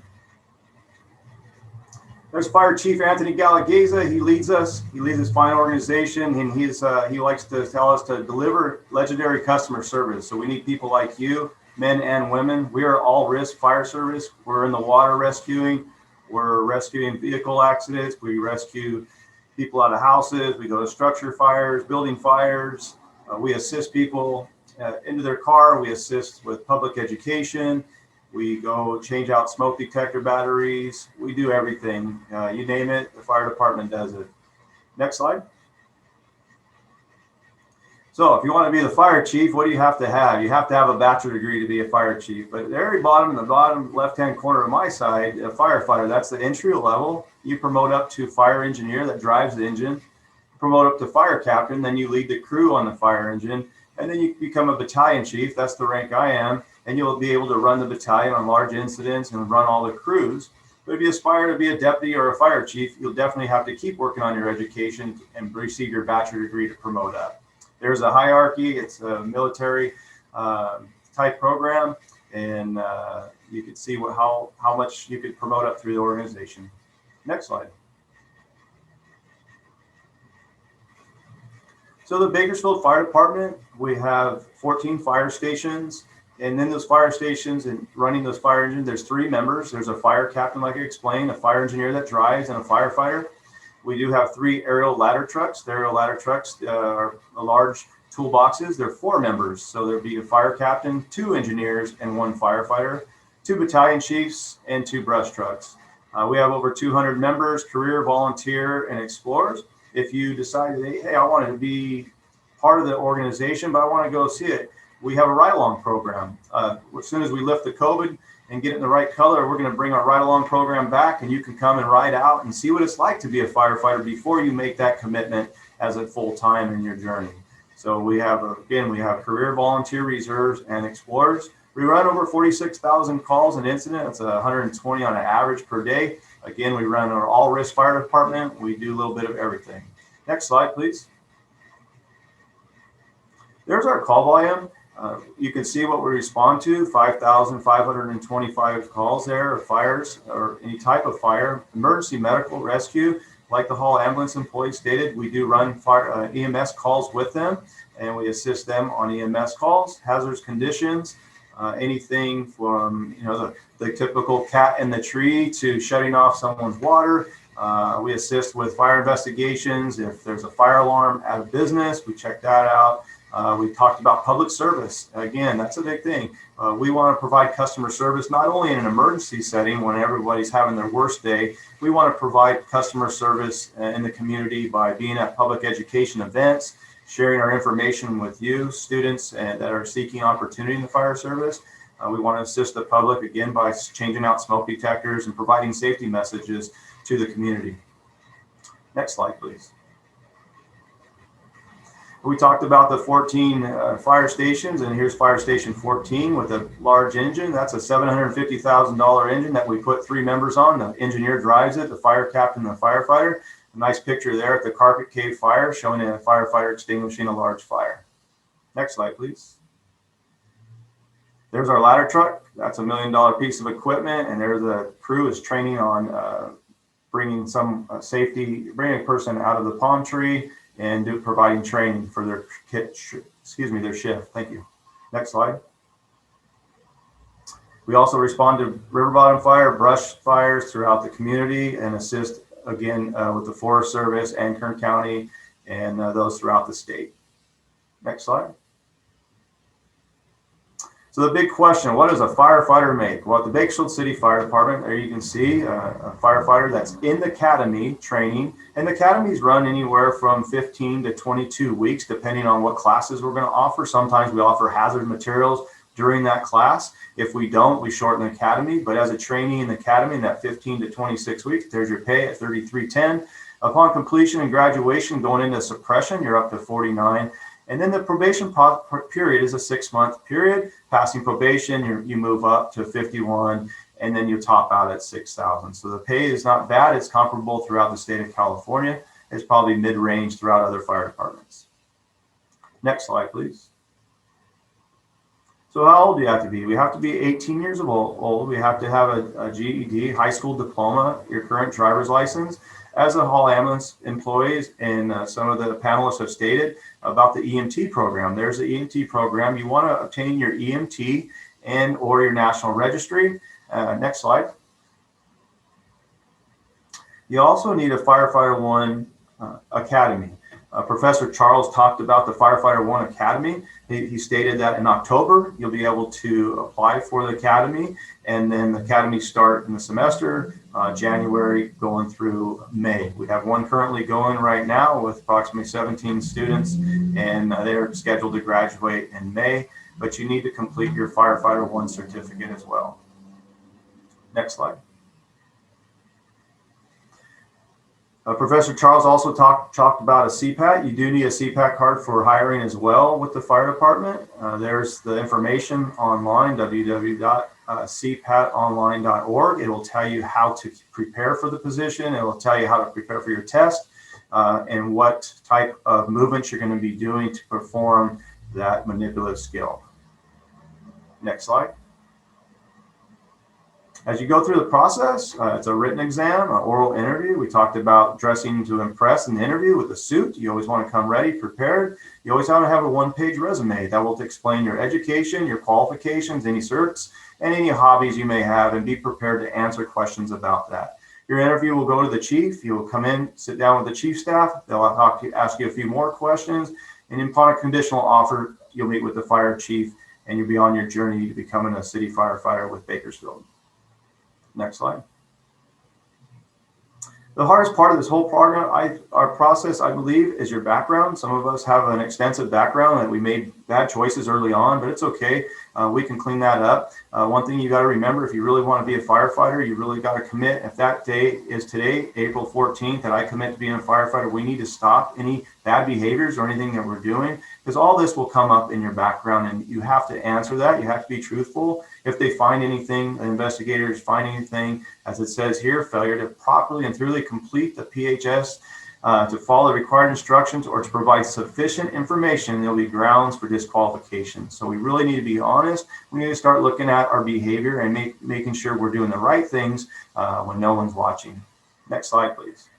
[SPEAKER 10] There's Fire Chief Anthony Galageza. He leads us. He leads this fine organization, and he likes to tell us to deliver legendary customer service. So we need people like you, men and women. We are all risk fire service. We're in the water rescuing. We're rescuing vehicle accidents. We rescue people out of houses. We go to structure fires, building fires. We assist people into their car. We assist with public education. We go change out smoke detector batteries. We do everything. You name it, the fire department does it. Next slide. So if you want to be the fire chief, what do you have to have? You have to have a bachelor degree to be a fire chief. But at the very bottom, in the bottom left-hand corner of my side, a firefighter, that's the entry level. You promote up to fire engineer that drives the engine. Promote up to fire captain, then you lead the crew on the fire engine, and then you become a battalion chief. That's the rank I am, and you'll be able to run the battalion on large incidents and run all the crews. But if you aspire to be a deputy or a fire chief, you'll definitely have to keep working on your education and receive your bachelor degree to promote up. There's a hierarchy. It's a military type program, and you can see how much you could promote up through the organization. Next slide. So the Bakersfield Fire Department, we have 14 fire stations, and then those fire stations and running those fire engines, there's 3 members. There's a fire captain, like I explained, a fire engineer that drives, and a firefighter. We do have 3 aerial ladder trucks. The aerial ladder trucks are large toolboxes. They're 4 members. So there'd be a fire captain, 2 engineers, and 1 firefighter, 2 battalion chiefs, and 2 brush trucks. We have over 200 members, career, volunteer, and explorers. If you decide, hey, I want to be part of the organization, but I want to go see it, we have a ride-along program. As soon as we lift the COVID and get it in the right color, we're going to bring our ride-along program back, and you can come and ride out and see what it's like to be a firefighter before you make that commitment as a full-time in your journey. So we have, again, we have career, volunteer, reserves, and explorers. We run over 46,000 calls an incident. That's 120 on an average per day. Again, we run our all-risk fire department. We do a little bit of everything. Next slide, please. There's our call volume. You can see what we respond to, 5,525 calls there, or fires, or any type of fire. Emergency medical rescue, like the Hall ambulance employee stated, we do run fire, EMS calls with them, and we assist them on EMS calls. Hazardous conditions, anything from the typical cat in the tree to shutting off someone's water. We assist with fire investigations. If there's a fire alarm at a business, we check that out. We talked about public service. Again, that's a big thing. We want to provide customer service not only in an emergency setting when everybody's having their worst day. We want to provide customer service in the community by being at public education events, sharing our information with you, students that are seeking opportunity in the fire service. We want to assist the public, again, by changing out smoke detectors and providing safety messages to the community. Next slide, please. We talked about the 14 fire stations, and here's fire station 14 with a large engine. That's a $750,000 engine that we put 3 members on. The engineer drives it, the fire captain, and the firefighter. A nice picture there at the Carpet Cave Fire showing a firefighter extinguishing a large fire. Next slide, please. There's our ladder truck. That's $1 million piece of equipment, and there the crew is training on bringing some safety, bringing a person out of the palm tree and providing training for their their shift. Thank you. Next slide. We also respond to river bottom fire, brush fires throughout the community, and assist again with the Forest Service and Kern County and those throughout the state. Next slide. So the big question, what does a firefighter make? Well, at the Bakersfield City Fire Department, there you can see a firefighter that's in the academy training, and the academies run anywhere from 15 to 22 weeks, depending on what classes we're going to offer. Sometimes we offer hazard materials during that class. If we don't, we shorten the academy, but as a trainee in the academy in that 15 to 26 weeks, there's your pay at $33.10. Upon completion and graduation, going into suppression, you're up to $49. And then the probation period is a 6-month period. Passing probation, you move up to 51, and then you top out at $6,000. So the pay is not bad. It's comparable throughout the state of California. It's probably mid-range throughout other fire departments. Next slide, please. So how old do you have to be? We have to be 18 years old. We have to have a GED, high school diploma, your current driver's license. As a Hall Ambulance employees and some of the panelists have stated about the EMT program. There's the EMT program. You want to obtain your EMT and or your national registry. Next slide. You also need a Firefighter One Academy. Professor Charles talked about the Firefighter One Academy. He stated that in October, you'll be able to apply for the academy, and then the academy start in the semester, January going through May. We have one currently going right now with approximately 17 students, and they're scheduled to graduate in May, but you need to complete your Firefighter One certificate as well. Next slide. Professor Charles also talked about a CPAT. You do need a CPAT card for hiring as well with the fire department. There's the information online, www.cpatonline.org. It will tell you how to prepare for the position. It will tell you how to prepare for your test and what type of movements you're going to be doing to perform that manipulative skill. Next slide. As you go through the process, it's a written exam, an oral interview. We talked about dressing to impress in the interview with a suit. You always want to come ready, prepared. You always want to have a one-page resume that will explain your education, your qualifications, any certs, and any hobbies you may have, and be prepared to answer questions about that. Your interview will go to the chief. You will come in, sit down with the chief staff. They'll ask you a few more questions, and upon a conditional offer, you'll meet with the fire chief, and you'll be on your journey to becoming a city firefighter with Bakersfield. Next slide. The hardest part of this whole program, our process, I believe, is your background. Some of us have an extensive background that we made bad choices early on, but it's okay. We can clean that up. One thing you got to remember, if you really want to be a firefighter, you really got to commit. If that day is today, April 14th, that I commit to being a firefighter, we need to stop any bad behaviors or anything that we're doing, because all this will come up in your background, and you have to answer that. You have to be truthful. If they find anything, the investigators find anything, as it says here, failure to properly and thoroughly complete the PHS, to follow the required instructions, or to provide sufficient information, there'll be grounds for disqualification. So we really need to be honest. We need to start looking at our behavior and making sure we're doing the right things when no one's watching. Next slide, please.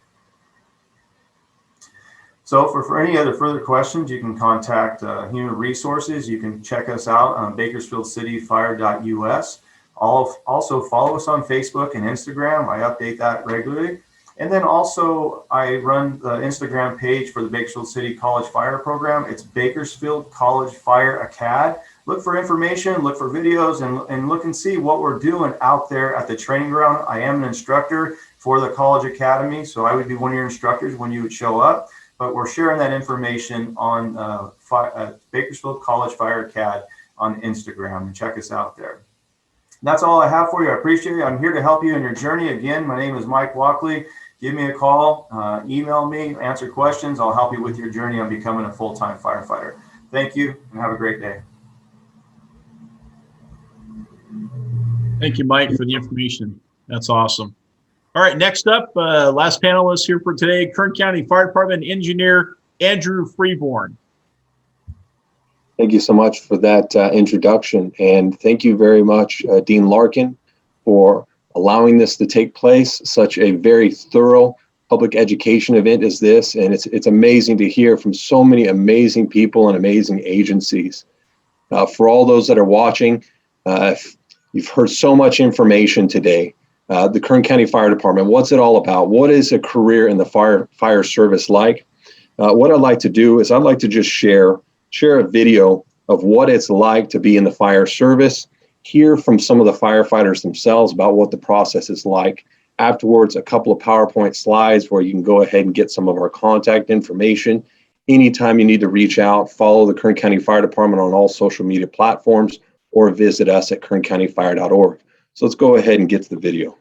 [SPEAKER 10] So for any other further questions, you can contact Human Resources. You can check us out on bakersfieldcityfire.us. Also follow us on Facebook and Instagram. I update that regularly. And then also I run the Instagram page for the Bakersfield City College Fire Program. It's Bakersfield College Fire Academy. Look for information, look for videos, and look and see what we're doing out there at the training ground. I am an instructor for the College Academy, so I would be one of your instructors when you would show up. But we're sharing that information on Bakersfield College Fire Academy on Instagram, and check us out there. That's all I have for you. I appreciate it. I'm here to help you in your journey. Again, my name is Mike Walkley. Give me a call, email me, answer questions. I'll help you with your journey on becoming a full-time firefighter. Thank you, and have a great day.
[SPEAKER 1] Thank you, Mike, for the information. That's awesome. All right, next up, last panelist here for today, Kern County Fire Department Engineer Andrew Freeborn.
[SPEAKER 11] Thank you so much for that introduction. And thank you very much, Dean Larkin, for allowing this to take place. Such a very thorough public education event as this. And it's amazing to hear from so many amazing people and amazing agencies. For all those that are watching, You've heard so much information today. The Kern County Fire Department, what's it all about? What is a career in the fire service like? What I'd like to do is I'd like to just share a video of what it's like to be in the fire service, hear from some of the firefighters themselves about what the process is like. Afterwards, a couple of PowerPoint slides where you can go ahead and get some of our contact information. Anytime you need to reach out, follow the Kern County Fire Department on all social media platforms or visit us at kerncountyfire.org. So let's go ahead and get to the video.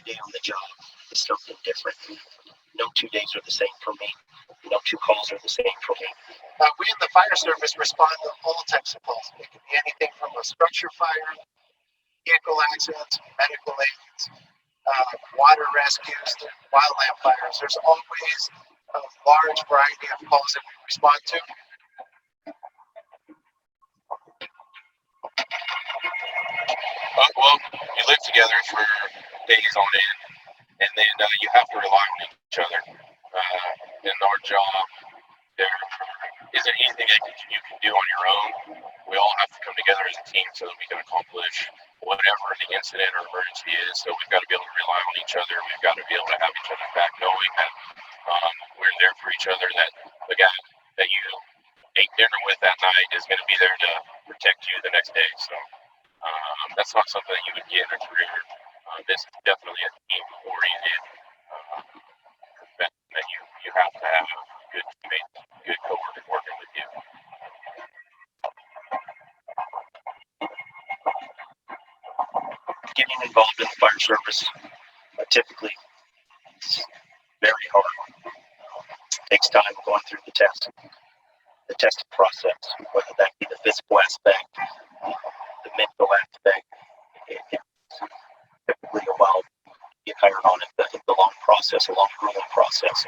[SPEAKER 12] day on the job is something different. No 2 days are the same for me. No 2 calls are the same for me. We in the fire service respond to all types of calls. It can be anything from a structure fire, vehicle accidents, medical aids, water rescues, to wildland fires. There's always a large variety of calls that we respond to.
[SPEAKER 11] Well, you live together for days on end, and then you have to rely on each other. In our job, there isn't anything that you can do on your own. We all have to come together as a team so that we can accomplish whatever the incident or emergency is. So we've got to be able to rely on each other. We've got to be able to have each other back, knowing that we're there for each other, that the guy that you ate dinner with that night is going to be there to protect you the next day. So that's not something that you would get in a career. This is definitely a team-oriented profession that you have to have good teammates, good coworkers working with you.
[SPEAKER 12] Getting involved in the fire service typically is very hard. It takes time going through the testing process, whether that be the physical aspect, the mental aspect. It's typically a while to get hired on it. It's a long process, a long growing process.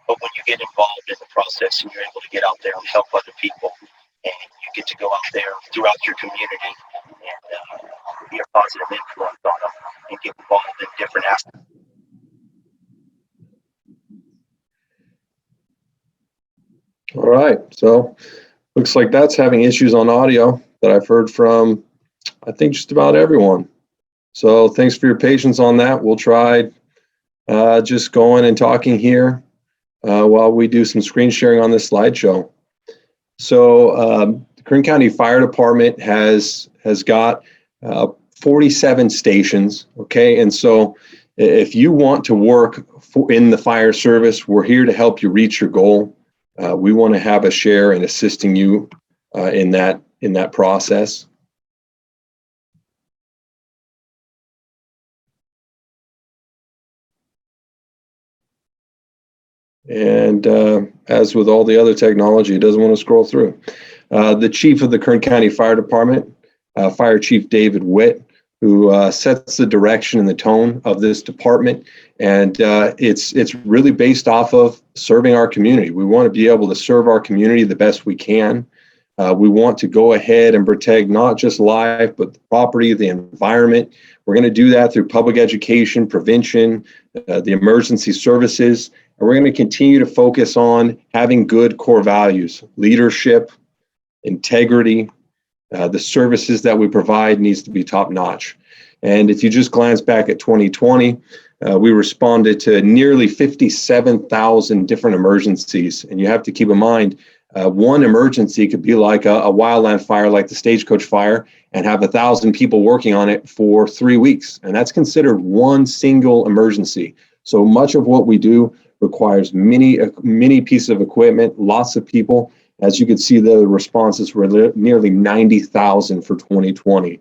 [SPEAKER 12] But when you get involved in the process and you're able to get out there and help other people, and you get to go out there throughout your community and be a positive influence on them and get involved in different aspects.
[SPEAKER 11] All right, so looks like that's having issues on audio that I've heard from, I think, just about everyone. So thanks for your patience on that. We'll try just going and talking here while we do some screen sharing on this slideshow. So the Kern County Fire Department has got 47 stations, okay? And so if you want to work in the fire service, we're here to help you reach your goal. We want to have a share in assisting you in that process. And as with all the other technology, it doesn't want to scroll through. The chief of the Kern County Fire Department, Fire Chief David Witt, who sets the direction and the tone of this department. And it's really based off of serving our community. We want to be able to serve our community the best we can. We want to go ahead and protect not just life, but the property, the environment. We're going to do that through public education, prevention, the emergency services. And we're going to continue to focus on having good core values, leadership, integrity. The services that we provide needs to be top notch. And if you just glance back at 2020, we responded to nearly 57,000 different emergencies. And you have to keep in mind, one emergency could be like a wildland fire, like the Stagecoach fire, and have 1,000 people working on it for 3 weeks. And that's considered one single emergency. So much of what we do requires many pieces of equipment, lots of people. As you can see, the responses were nearly 90,000 for 2020.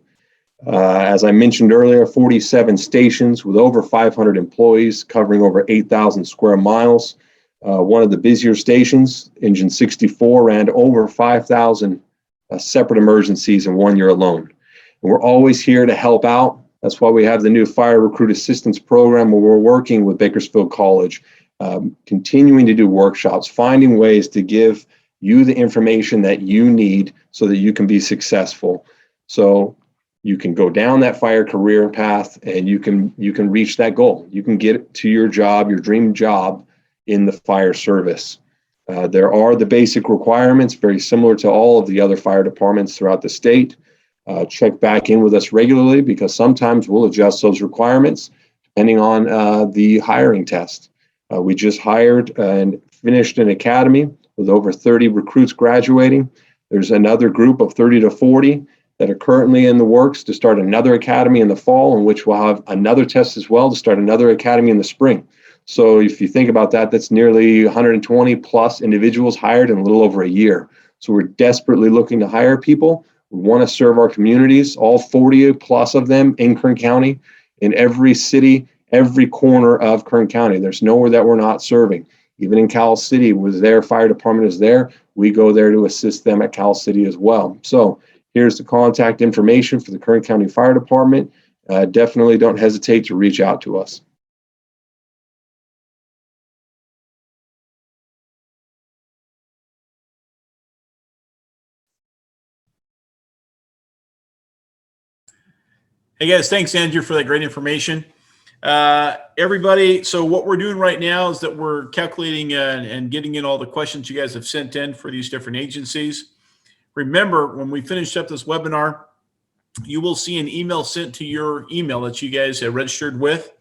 [SPEAKER 11] As I mentioned earlier, 47 stations with over 500 employees covering over 8,000 square miles. One of the busier stations, Engine 64, ran over 5,000 separate emergencies in 1 year alone. And we're always here to help out. That's why we have the new Fire Recruit Assistance Program, where we're working with Bakersfield College, continuing to do workshops, finding ways to give you the information that you need so that you can be successful. So you can go down that fire career path and you can reach that goal. You can get to your job, your dream job in the fire service. There are the basic requirements, very similar to all of the other fire departments throughout the state. Check back in with us regularly, because sometimes we'll adjust those requirements depending on the hiring test. We just hired and finished an academy with over 30 recruits graduating. There's another group of 30 to 40 that are currently in the works to start another academy in the fall, in which we'll have another test as well to start another academy in the spring. So if you think about that, that's nearly 120 plus individuals hired in a little over a year. So we're desperately looking to hire people. We want to serve our communities, all 40 plus of them in Kern County, in every city every corner of Kern County. There's nowhere that we're not serving. Even in Cal City, was their fire department is there. We go there to assist them at Cal City as well. So here's the contact information for the Kern County Fire Department. Definitely don't hesitate to reach out to us.
[SPEAKER 1] Hey guys, thanks Andrew for that great information. Everybody, so what we're doing right now is that we're calculating and getting in all the questions you guys have sent in for these different agencies. Remember, when we finish up this webinar, you will see an email sent to your email that you guys have registered with,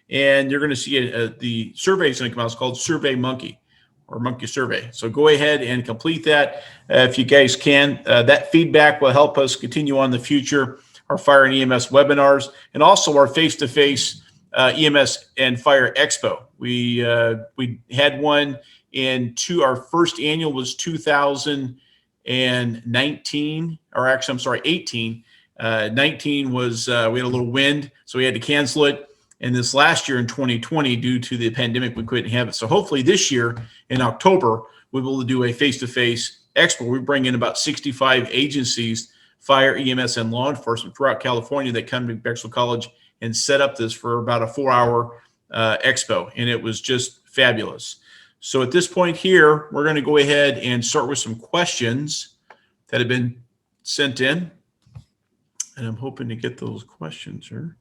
[SPEAKER 1] and you're going to see the survey is going to come out. It's called Survey Monkey or Monkey Survey. So go ahead and complete that if you guys can. That feedback will help us continue on the future, our fire and EMS webinars, and also our face-to-face EMS and Fire Expo. We had one our first annual was 2019, or actually, I'm sorry, 18. 19 was, we had a little wind, so we had to cancel it. And this last year in 2020, due to the pandemic, we couldn't have it. So hopefully this year in October, we'll be able to do a face-to-face expo. We bring in about 65 agencies, fire, EMS, and law enforcement throughout California that come to Bakersfield College and set up this for about a 4-hour expo. And it was just fabulous. So at this point here, we're going to go ahead and start with some questions that have been sent in. And I'm hoping to get those questions here.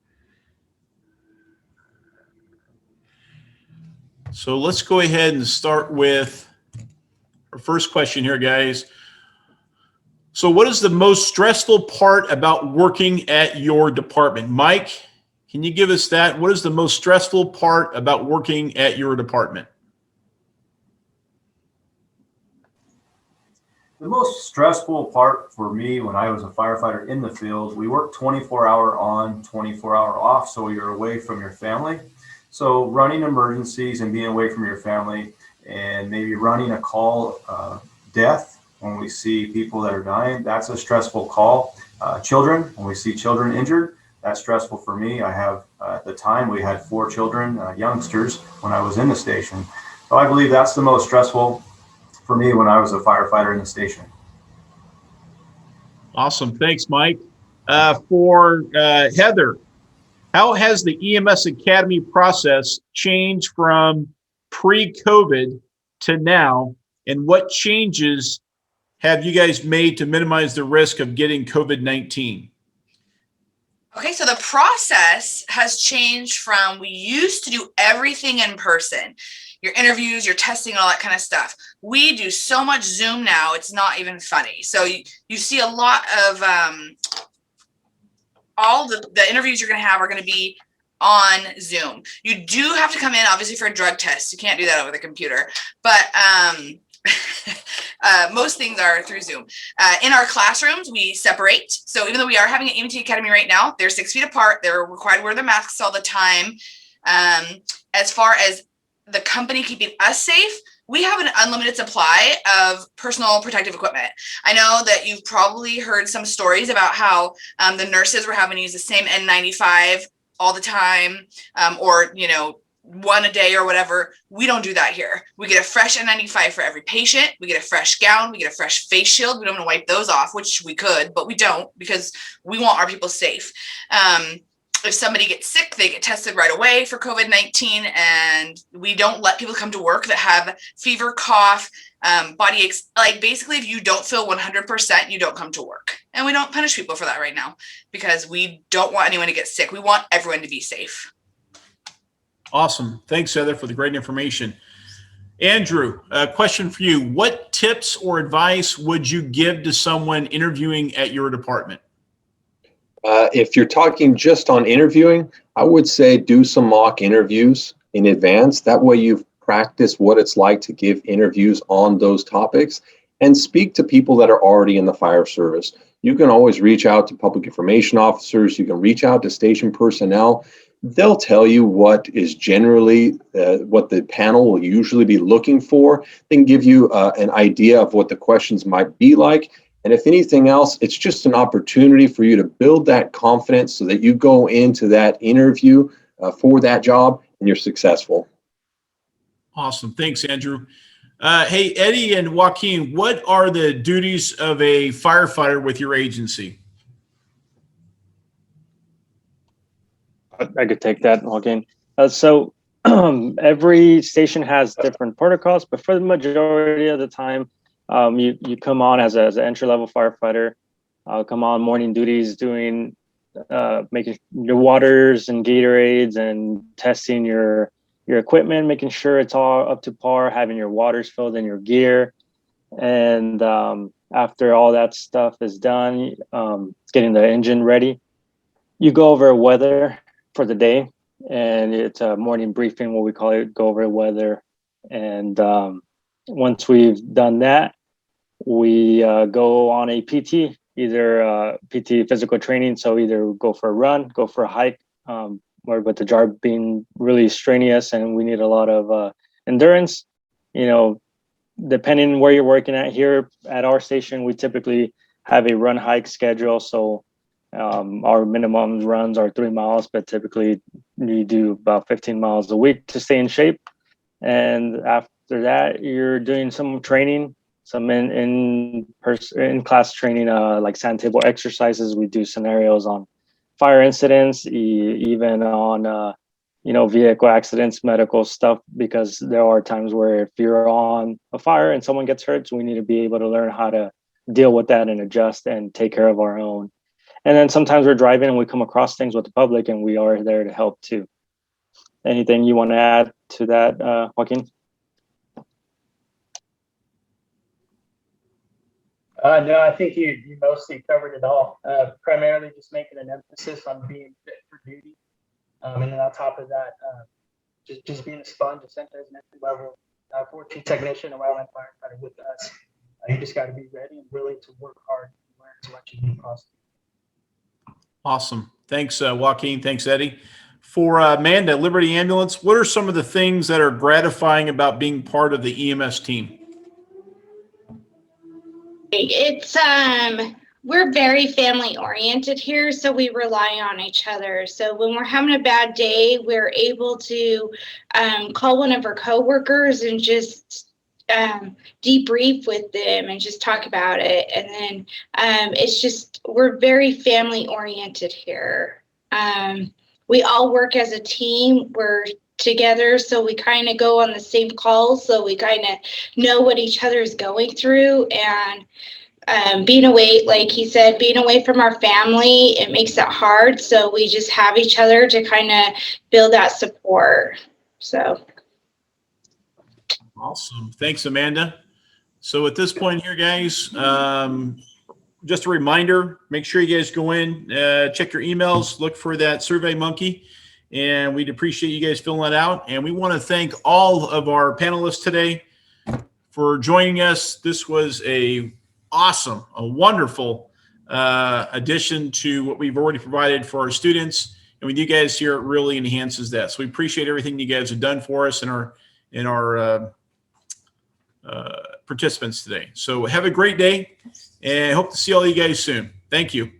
[SPEAKER 1] So let's go ahead and start with our first question here, guys. So what is the most stressful part about working at your department? Mike, can you give us that? What is the most stressful part about working at your department?
[SPEAKER 10] The most stressful part for me when I was a firefighter in the field, we worked 24-hour on, 24-hour off, so you're away from your family. So running emergencies and being away from your family, and maybe running a call death when we see people that are dying, that's a stressful call. Children, when we see children injured, that's stressful for me. I have, at the time, we had 4 children, youngsters, when I was in the station. So I believe that's the most stressful for me when I was a firefighter in the station.
[SPEAKER 1] Awesome. Thanks, Mike. For Heather, how has the EMS Academy process changed from pre-COVID to now, and what changes have you guys made to minimize the risk of getting COVID-19?
[SPEAKER 6] Okay, so the process has changed from, we used to do everything in person, your interviews, your testing, all that kind of stuff. We do so much Zoom now, it's not even funny. So you see a lot of, all the interviews you're going to have are going to be on Zoom. You do have to come in, obviously, for a drug test. You can't do that over the computer, but most things are through Zoom. In our classrooms, we separate. So even though we are having an EMT Academy right now, they're 6 feet apart. They're required to wear their masks all the time. As far as the company keeping us safe, we have an unlimited supply of personal protective equipment. I know that you've probably heard some stories about how the nurses were having to use the same N95 all the time, or, you know, one a day or whatever. We don't do that here. We get a fresh N95 for every patient. We get a fresh gown. We get a fresh face shield. We don't want to wipe those off, which we could, but we don't, because we want our people safe. If somebody gets sick, they get tested right away for COVID-19, and we don't let people come to work that have fever, cough, body aches. Like, basically, if you don't feel 100%, you don't come to work. And we don't punish people for that right now, because we don't want anyone to get sick. We want everyone to be safe.
[SPEAKER 1] Awesome. Thanks, Heather, for the great information. Andrew, a question for you. What tips or advice would you give to someone interviewing at your department?
[SPEAKER 11] If you're talking just on interviewing, I would say do some mock interviews in advance. That way you've practiced what it's like to give interviews on those topics, and speak to people that are already in the fire service. You can always reach out to public information officers. You can reach out to station personnel. They'll tell you what is generally what the panel will usually be looking for. They can give you an idea of what the questions might be like. And if anything else, it's just an opportunity for you to build that confidence so that you go into that interview for that job, and you're successful.
[SPEAKER 1] Awesome. Thanks, Andrew. Hey, Eddie and Joaquin, what are the duties of a firefighter with your agency?
[SPEAKER 9] I could take that, Joaquin. So every station has different protocols, but for the majority of the time, you come on as an entry-level firefighter, come on morning duties, doing making your waters and Gatorades and testing your equipment, making sure it's all up to par, having your waters filled in your gear. And after all that stuff is done, getting the engine ready, you go over weather for the day, and it's a morning briefing, what we call it, go over weather. And once we've done that, we go on a PT, either PT physical training. So either go for a run, go for a hike, or with the job being really strenuous and we need a lot of endurance, depending where you're working at. Here at our station, we typically have a run hike schedule. So our minimum runs are 3 miles, but typically you do about 15 miles a week to stay in shape. And after that, you're doing some training, some in class training, like sand table exercises. We do scenarios on fire incidents, even on vehicle accidents, medical stuff, because there are times where if you're on a fire and someone gets hurt, so we need to be able to learn how to deal with that and adjust and take care of our own. And then sometimes we're driving and we come across things with the public, and we are there to help too. Anything you want to add to that, Joaquin?
[SPEAKER 8] No, I think you mostly covered it all. Primarily just making an emphasis on being fit for duty. And then on top of that, just being a sponge, essentially as an entry level 14 technician and wildland firefighter with us. You just got to be ready and willing to work hard and learn as much as you possibly.
[SPEAKER 1] Awesome. Thanks, Joaquin. Thanks, Eddie. For Amanda, Liberty Ambulance, what are some of the things that are gratifying about being part of the EMS team?
[SPEAKER 7] It's we're very family oriented here, so we rely on each other. So when we're having a bad day, we're able to call one of our coworkers and just debrief with them and just talk about it. And then it's just, we're very family oriented here. We all work as a team. We're together, so we kind of go on the same calls, so we kind of know what each other is going through. And being away, like he said, being away from our family, it makes it hard, so we just have each other to kind of build that support. So
[SPEAKER 1] awesome. Thanks, Amanda. So at this point here, guys, just a reminder, make sure you guys go in, check your emails, look for that Survey Monkey. And we'd appreciate you guys filling that out. And we want to thank all of our panelists today for joining us. This was a wonderful addition to what we've already provided for our students. And with you guys here, it really enhances that. So we appreciate everything you guys have done for us and our participants today. So have a great day, and hope to see all you guys soon. Thank you.